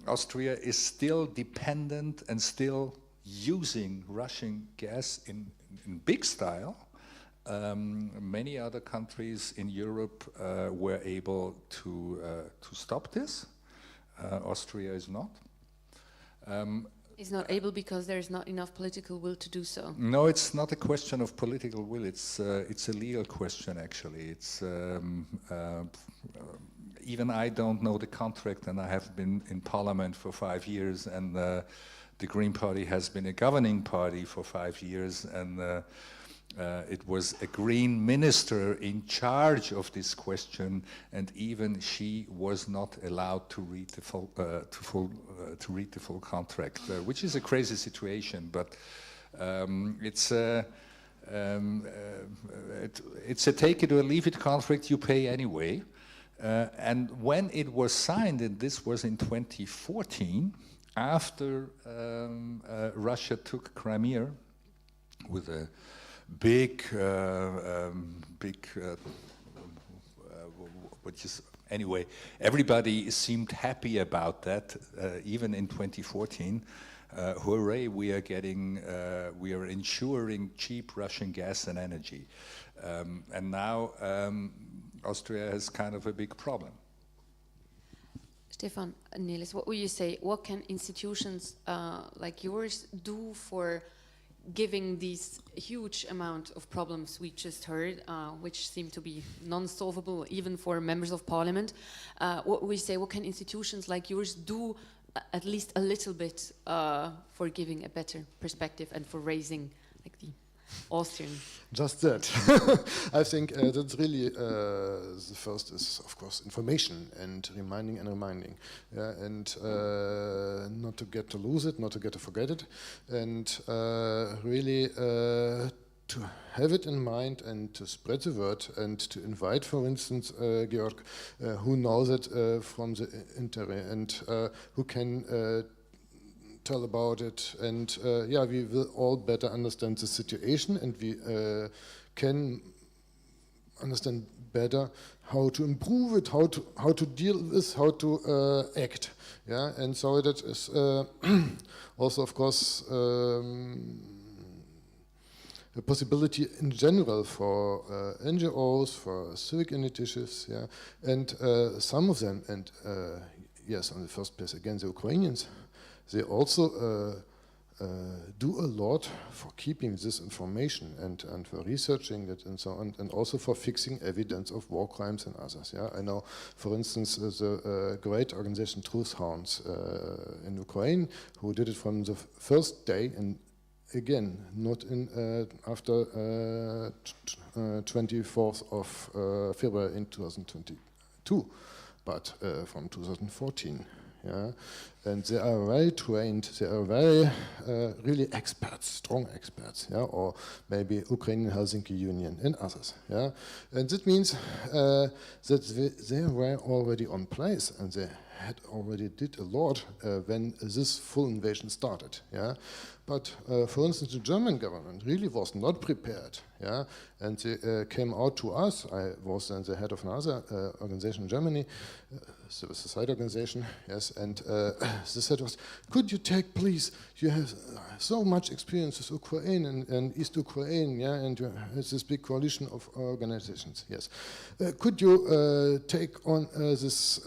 Austria is still dependent and still using Russian gas in big style. Many other countries in Europe were able to stop this. Austria is not. Is not able because there is not enough political will to do so. No, it's not a question of political will. It's a legal question, actually. It's even I don't know the contract, and I have been in parliament for 5 years, and the Green Party has been a governing party for 5 years, and it was a Green minister in charge of this question, and even she was not allowed to read the full contract, which is a crazy situation. But it's a take it or leave it contract. You pay anyway. And when it was signed, and this was in 2014, after Russia took Crimea with a anyway, everybody seemed happy about that, even in 2014. Hooray, we are ensuring cheap Russian gas and energy. And now Austria has kind of a big problem. Stefan, Niels, what would you say? What can institutions like yours do for giving these huge amount of problems we just heard, which seem to be non-solvable even for members of parliament? What we say, what can institutions like yours do at least a little bit for giving a better perspective and for raising like the Austrian? Just that. I think that's really the first is, of course, information and reminding. Yeah, and not to get to lose it, not to get to forget it, and really to have it in mind and to spread the word and to invite, for instance, Georg, who knows it from the internet and who can tell about it, and yeah, we will all better understand the situation, and we can understand better how to improve it, how to deal with, how to act. Yeah, and so that is also, of course, a possibility in general for NGOs, for civic initiatives. Yeah, and some of them, and yes, on the first place again, the Ukrainians. They also do a lot for keeping this information and for researching it and so on, and also for fixing evidence of war crimes and others. Yeah, I know, for instance, the great organization Truth Hounds in Ukraine, who did it from the first day, and again, not in after 24th of February in 2022, but from 2014. Yeah, and they are very trained. They are very really experts, strong experts. Yeah, or maybe Ukrainian Helsinki Union and others. Yeah, and that means that they were already on place and they had already did a lot when this full invasion started. Yeah, but for instance, the German government really was not prepared. Yeah, and they came out to us. I was then the head of another organization in Germany, civil society organization. Yes, and they said to us, "Could you take, please? You have so much experience with Ukraine and East Ukraine. Yeah, and you have this big coalition of organizations. Yes, could you take on this?"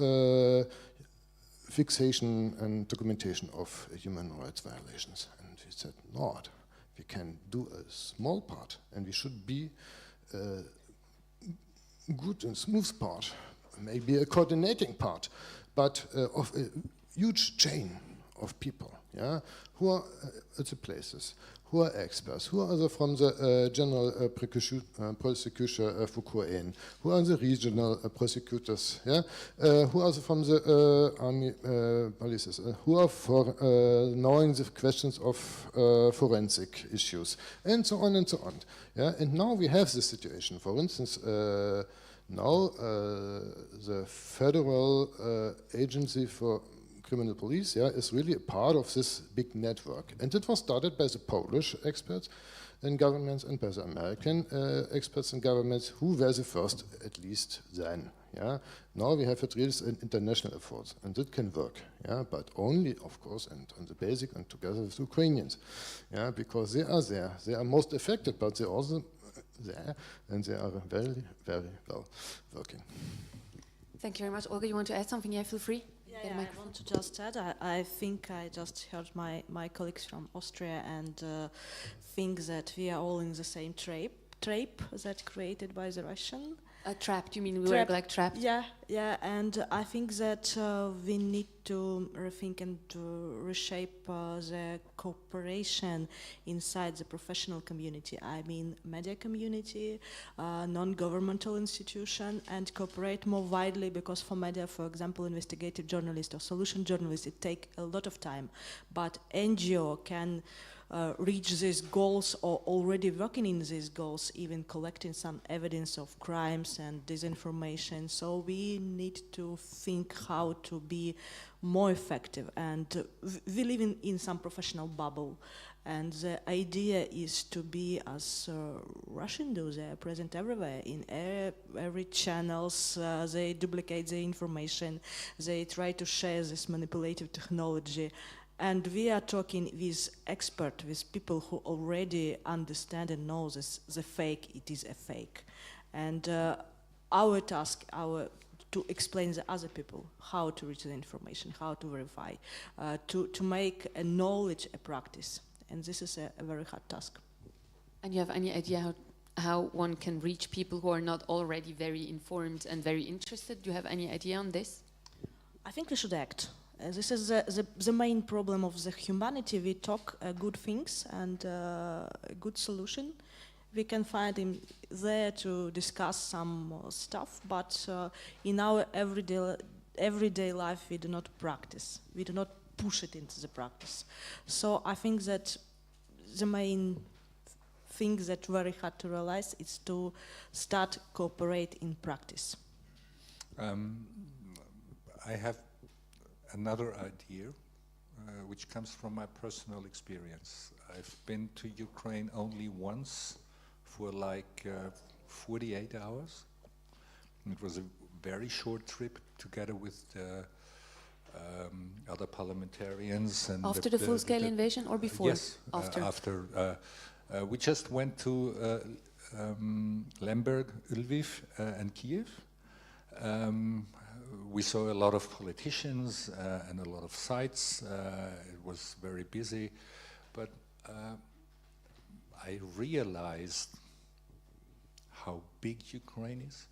Fixation and documentation of human rights violations. And we said, not. We can do a small part, and we should be good and smooth part, maybe a coordinating part, but of a huge chain of people, yeah, who are at the places, who are experts, who are from the general prosecutor of Ukraine, who are the regional prosecutors, yeah, who are from the army policies, who are for knowing the questions of forensic issues, and so on and so on. Yeah, and now we have this situation. For instance, now the federal agency for criminal police, yeah, is really a part of this big network. And it was started by the Polish experts in governments and by the American experts in governments, who were the first, at least then. Yeah. Now we have at least an international effort, and it can work. Yeah, but only, of course, and on the basic and together with Ukrainians. Yeah, because they are there. They are most affected, but they are also there, and they are very, very well working. Thank you very much. Olga, you want to add something? Yeah, feel free. Yeah, I want to just add, I think I just heard my colleagues from Austria and think that we are all in the same trap that created by the Russian. Trapped, you mean we were like trapped? Yeah, and I think that we need to rethink and to reshape the cooperation inside the professional community. I mean, media community, non-governmental institution, and cooperate more widely, because for media, for example, investigative journalists or solution journalists, it takes a lot of time, but NGO can reach these goals or already working in these goals, even collecting some evidence of crimes and disinformation. So we need to think how to be more effective. And we live in some professional bubble. And the idea is to be, as Russians do, they are present everywhere, in every channels, they duplicate the information, they try to share this manipulative technology. And we are talking with experts, with people who already understand and know this, the fake, it is a fake. And our task, to explain to other people how to reach the information, how to verify, to make a knowledge a practice. And this is a very hard task. And you have any idea how one can reach people who are not already very informed and very interested? Do you have any idea on this? I think we should act. This is the main problem of the humanity. We talk good things and a good solution. We can find him there to discuss some stuff, but in our everyday life we do not practice. We do not push it into the practice. So I think that the main thing that's very hard to realize is to start cooperate in practice. I have another idea, which comes from my personal experience. I've been to Ukraine only once for like 48 hours. It was a very short trip together with other parliamentarians. And after the full-scale invasion or before? Yes, after. We just went to Lemberg, Lviv, and Kiev. We saw a lot of politicians and a lot of sites. It was very busy, but I realized how big Ukraine is,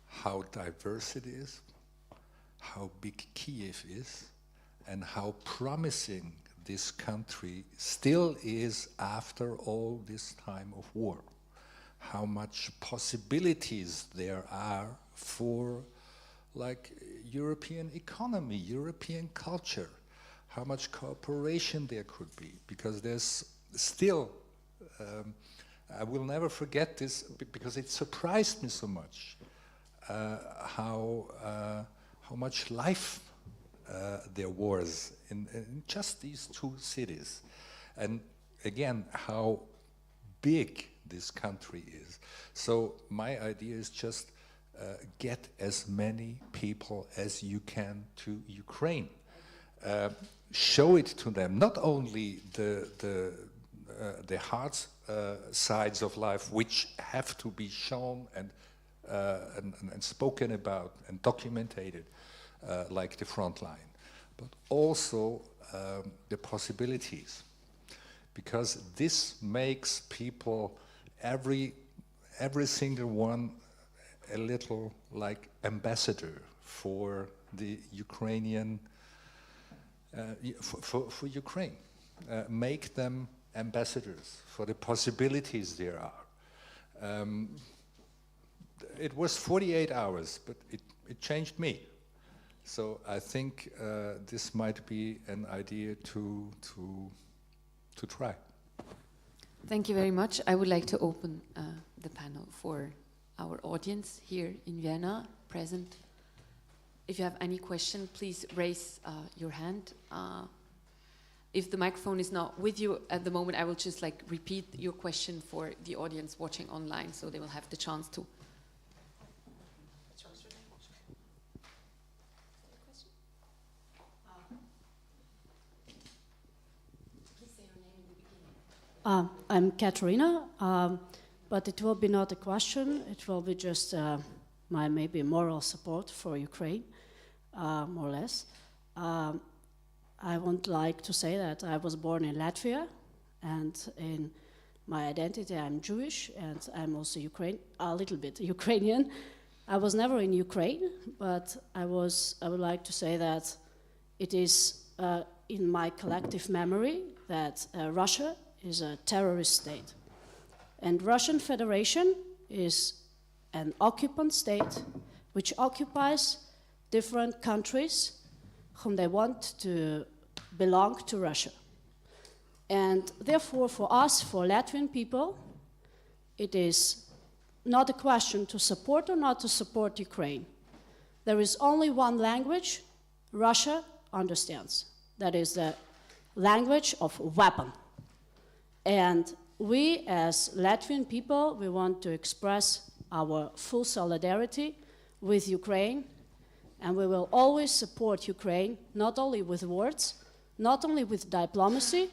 how diverse it is, how big Kiev is, and how promising this country still is after all this time of war. How much possibilities there are for like European economy, European culture, how much cooperation there could be, because there's still, I will never forget this because it surprised me so much, how how much life there was in just these two cities. And again, how big this country is. So my idea is just get as many people as you can to Ukraine. Show it to them, not only the hard sides of life, which have to be shown and spoken about and documented, like the Frontline, but also the possibilities, because this makes people, every single one, a little like ambassador for the Ukrainian, for Ukraine. Make them ambassadors for the possibilities there are. It was 48 hours, but it changed me. So I think this might be an idea to try. Thank you very much. I would like to open the panel for our audience here in Vienna, present. If you have any question, please raise your hand. If the microphone is not with you at the moment, I will just like repeat your question for the audience watching online, so they will have the chance to. I'm Katerina, but it will be not a question, it will be just my maybe moral support for Ukraine, more or less. I would like to say that I was born in Latvia, and in my identity I'm Jewish, and I'm also a little bit Ukrainian. I was never in Ukraine, but I would like to say that it is in my collective memory that Russia is a terrorist state. And Russian Federation is an occupant state which occupies different countries whom they want to belong to Russia. And therefore for us, for Latvian people, it is not a question to support or not to support Ukraine. There is only one language Russia understands. That is the language of weapon. And we, as Latvian people, we want to express our full solidarity with Ukraine, and we will always support Ukraine, not only with words, not only with diplomacy,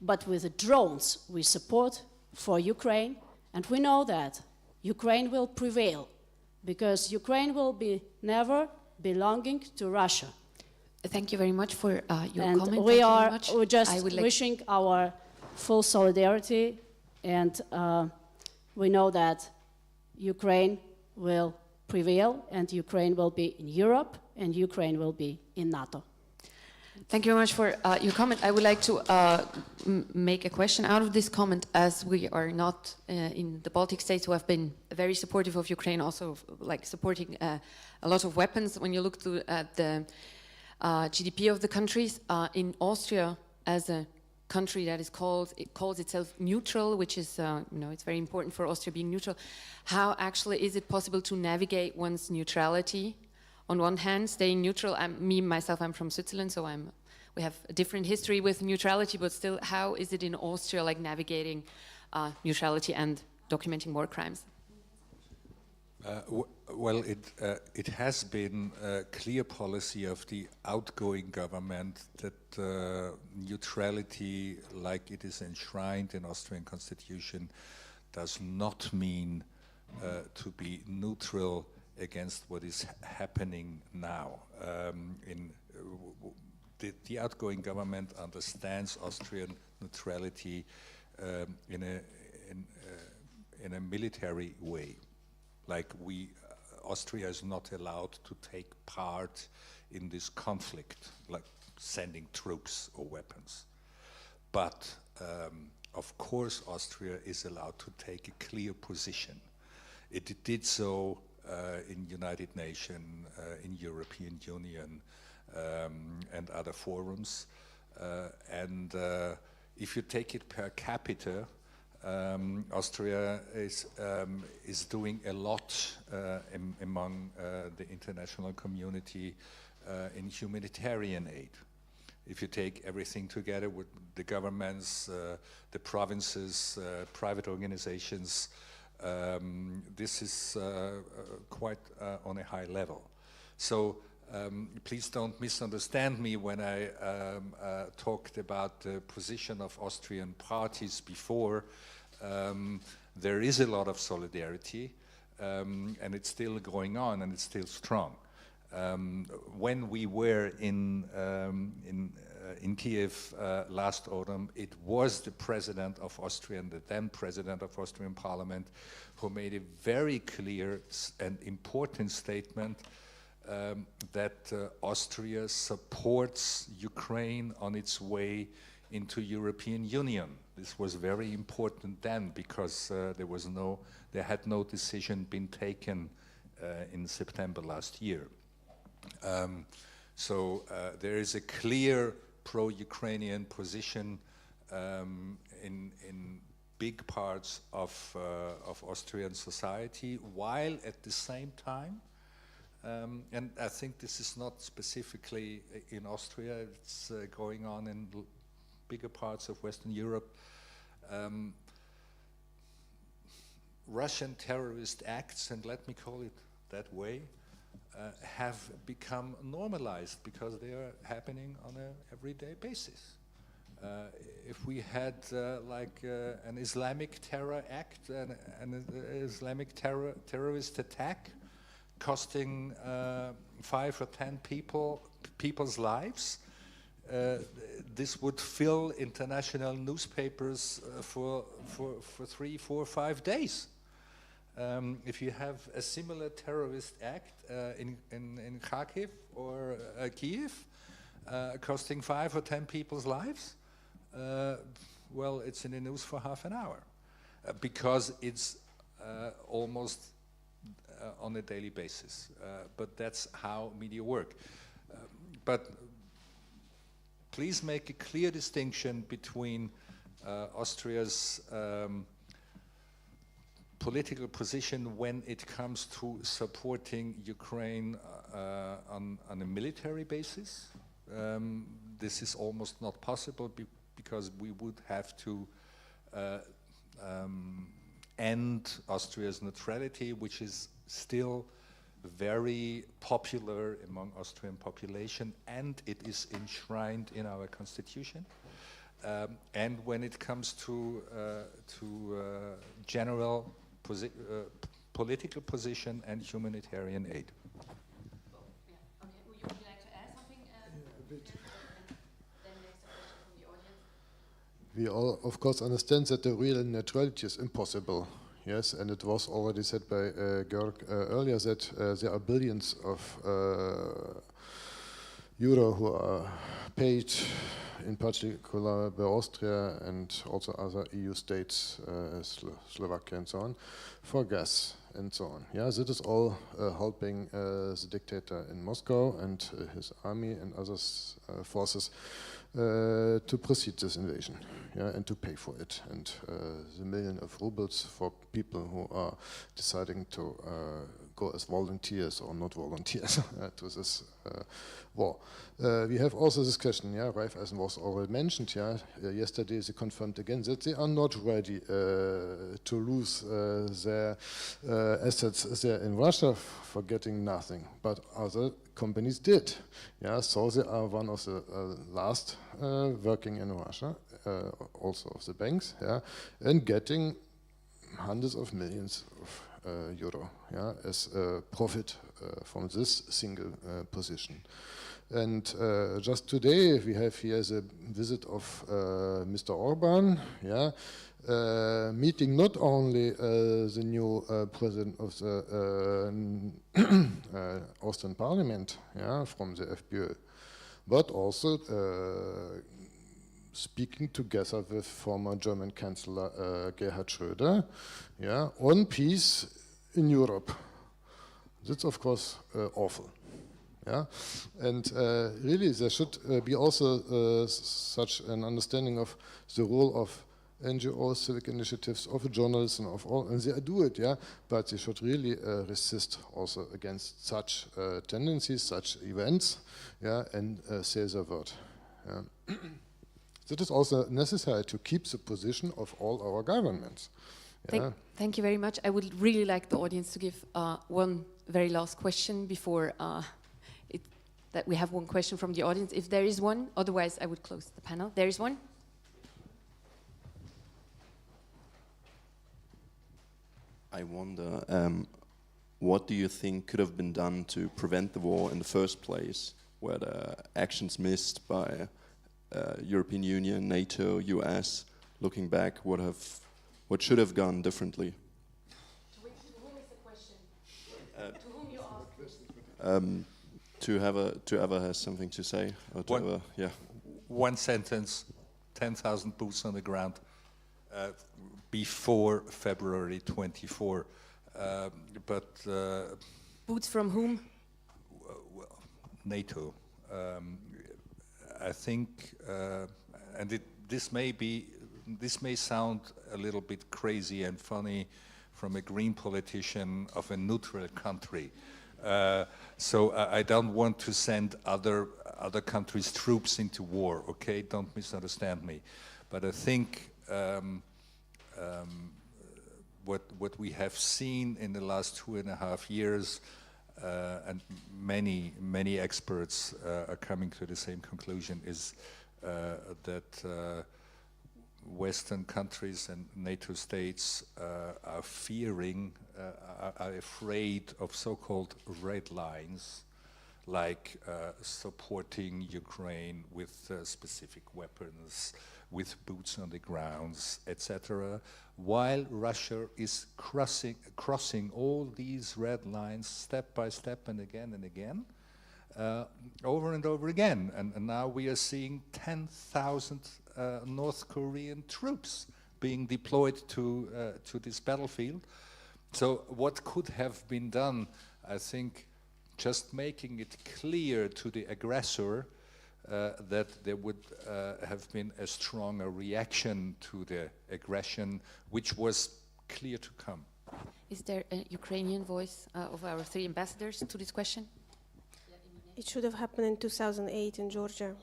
but with the drones we support for Ukraine. And we know that Ukraine will prevail, because Ukraine will be never belonging to Russia. Thank you very much for your and comment. We're just wishing our full solidarity, and we know that Ukraine will prevail, and Ukraine will be in Europe, and Ukraine will be in NATO. Thank you very much for your comment. I would like to make a question out of this comment, as we are not in the Baltic states who have been very supportive of Ukraine, also like supporting a lot of weapons. When you look to the GDP of the countries, in Austria, as a country that is calls itself neutral, which is, it's very important for Austria being neutral. How actually is it possible to navigate one's neutrality? On one hand, staying neutral, myself, I'm from Switzerland, so we have a different history with neutrality, but still, how is it in Austria, like navigating neutrality and documenting war crimes? Well, it has been a clear policy of the outgoing government that neutrality, like it is enshrined in Austrian constitution, does not mean to be neutral against what is happening now. The outgoing government understands Austrian neutrality in a military way. Like Austria is not allowed to take part in this conflict, like sending troops or weapons. But of course, Austria is allowed to take a clear position. It did so in United Nations, in European Union, and other forums. And if you take it per capita, Austria is doing a lot among the international community in humanitarian aid. If you take everything together with the governments, the provinces, private organizations, this is quite on a high level. So please don't misunderstand me when I talked about the position of Austrian parties before. There is a lot of solidarity, and it's still going on, and it's still strong. When we were in Kiev last autumn, it was the president of Austria, the then president of Austrian Parliament, who made a very clear and important statement that Austria supports Ukraine on its way into European Union. This was very important then because there had no decision been taken in September last year. So there is a clear pro-Ukrainian position in big parts of Austrian society, while at the same time, and I think this is not specifically in Austria, it's going on in bigger parts of Western Europe, Russian terrorist acts, and let me call it that way, have become normalized because they are happening on an everyday basis. If we had an Islamic terror act, an Islamic terrorist attack costing 5 or 10 people's lives, this would fill international newspapers for 3, 4, 5 days. If you have a similar terrorist act in Kharkiv or Kiev, costing 5 or 10 people's lives, well, it's in the news for half an hour because it's almost on a daily basis. But that's how media work. But please make a clear distinction between Austria's political position when it comes to supporting Ukraine on a military basis. This is almost not possible because we would have to end Austria's neutrality, which is still very popular among Austrian population, and it is enshrined in our constitution. And when it comes to general political position and humanitarian aid. Okay, would you like to add something? A bit. Then next question from the audience. We all, of course, understand that the real neutrality is impossible. Yes, and it was already said by Georg earlier that there are billions of euro who are paid, in particular by Austria and also other EU states, Slovakia and so on, for gas and so on. Yeah, that is all helping the dictator in Moscow and his army and other forces to proceed this invasion, yeah, and to pay for it. And the million of rubles for people who are deciding to go as volunteers or not volunteers to this war. We have also this question, yeah, Raiffeisen was already mentioned, yeah, yesterday they confirmed again that they are not ready to lose their assets there in Russia for getting nothing, but other companies did. Yeah, so they are one of the last working in Russia, also of the banks, yeah, and getting hundreds of millions of euro, yeah, as profit from this single position. And just today we have here the visit of Mr. Orban, yeah, meeting not only the new president of the Austrian Parliament, yeah, from the FPÖ, but also speaking together with former German Chancellor Gerhard Schröder, yeah, on peace in Europe. That's of course awful. Yeah, and really there should be also such an understanding of the role of NGOs, civic initiatives, of journalists, and of all, and they do it, yeah. But they should really resist also against such tendencies, such events, yeah, and say the word. Yeah. That is also necessary to keep the position of all our governments. Yeah. Thank you very much. I would really like the audience to give one very last question before that we have one question from the audience, if there is one. Otherwise, I would close the panel. There is one. I wonder, what do you think could have been done to prevent the war in the first place? Were the actions missed by European Union, NATO, US? Looking back, what should have gone differently? To whom is the question? To whom you ask? To whoever has something to say, or to whoever, yeah. One sentence, 10,000 boots on the ground before February 24. Boots from whom? NATO. I think, and this may sound a little bit crazy and funny from a green politician of a neutral country. So I don't want to send other countries' troops into war, okay? Don't misunderstand me. But I think what we have seen in the last 2.5 years, and many experts are coming to the same conclusion, is that Western countries and NATO states are fearing, are afraid of so-called red lines, like supporting Ukraine with specific weapons, with boots on the grounds, etc., while Russia is crossing all these red lines step by step and again, over and over again. And now we are seeing 10,000 North Korean troops being deployed to this battlefield. So what could have been done, I think, just making it clear to the aggressor that there would have been a stronger reaction to the aggression, which was clear to come. Is there a Ukrainian voice of our 3 ambassadors to this question? It should have happened in 2008 in Georgia.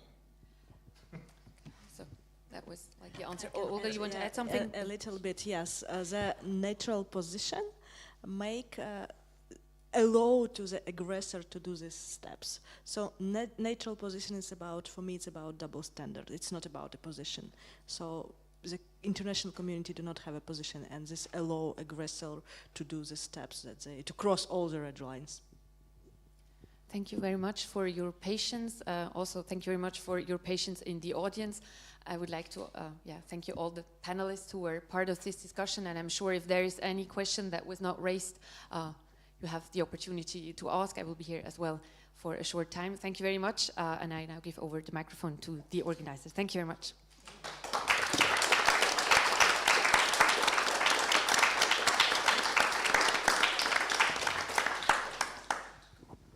So that was like the answer. Olga, you want to add something? A little bit, yes. The neutral position allow to the aggressor to do these steps. So neutral position is about, for me, it's about double standard. It's not about a position. So the international community do not have a position, and this allow aggressor to do the steps, to cross all the red lines. Thank you very much for your patience. Also, thank you very much for your patience in the audience. I would like to thank you all the panelists who were part of this discussion, and I'm sure if there is any question that was not raised, you have the opportunity to ask. I will be here as well for a short time. Thank you very much, and I now give over the microphone to the organizers. Thank you very much.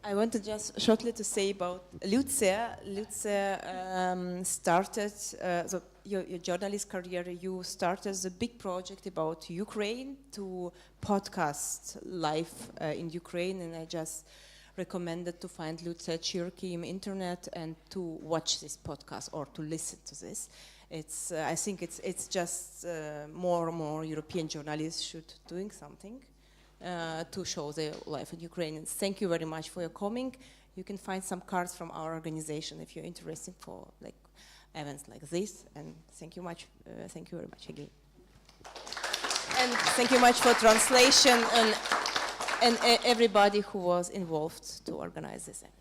I wanted just shortly to say about Lucia. Lucia started, so your journalist career, you started a big project about Ukraine to podcast live in Ukraine, and I just recommended to find Lucia Chirky on internet and to watch this podcast or to listen to this. It's, I think it's just more and more European journalists should doing something. To show their life in Ukraine. Thank you very much for your coming. You can find some cards from our organization if you're interested for like events like this. And thank you much. Thank you very much again. And thank you much for translation and everybody who was involved to organize this event.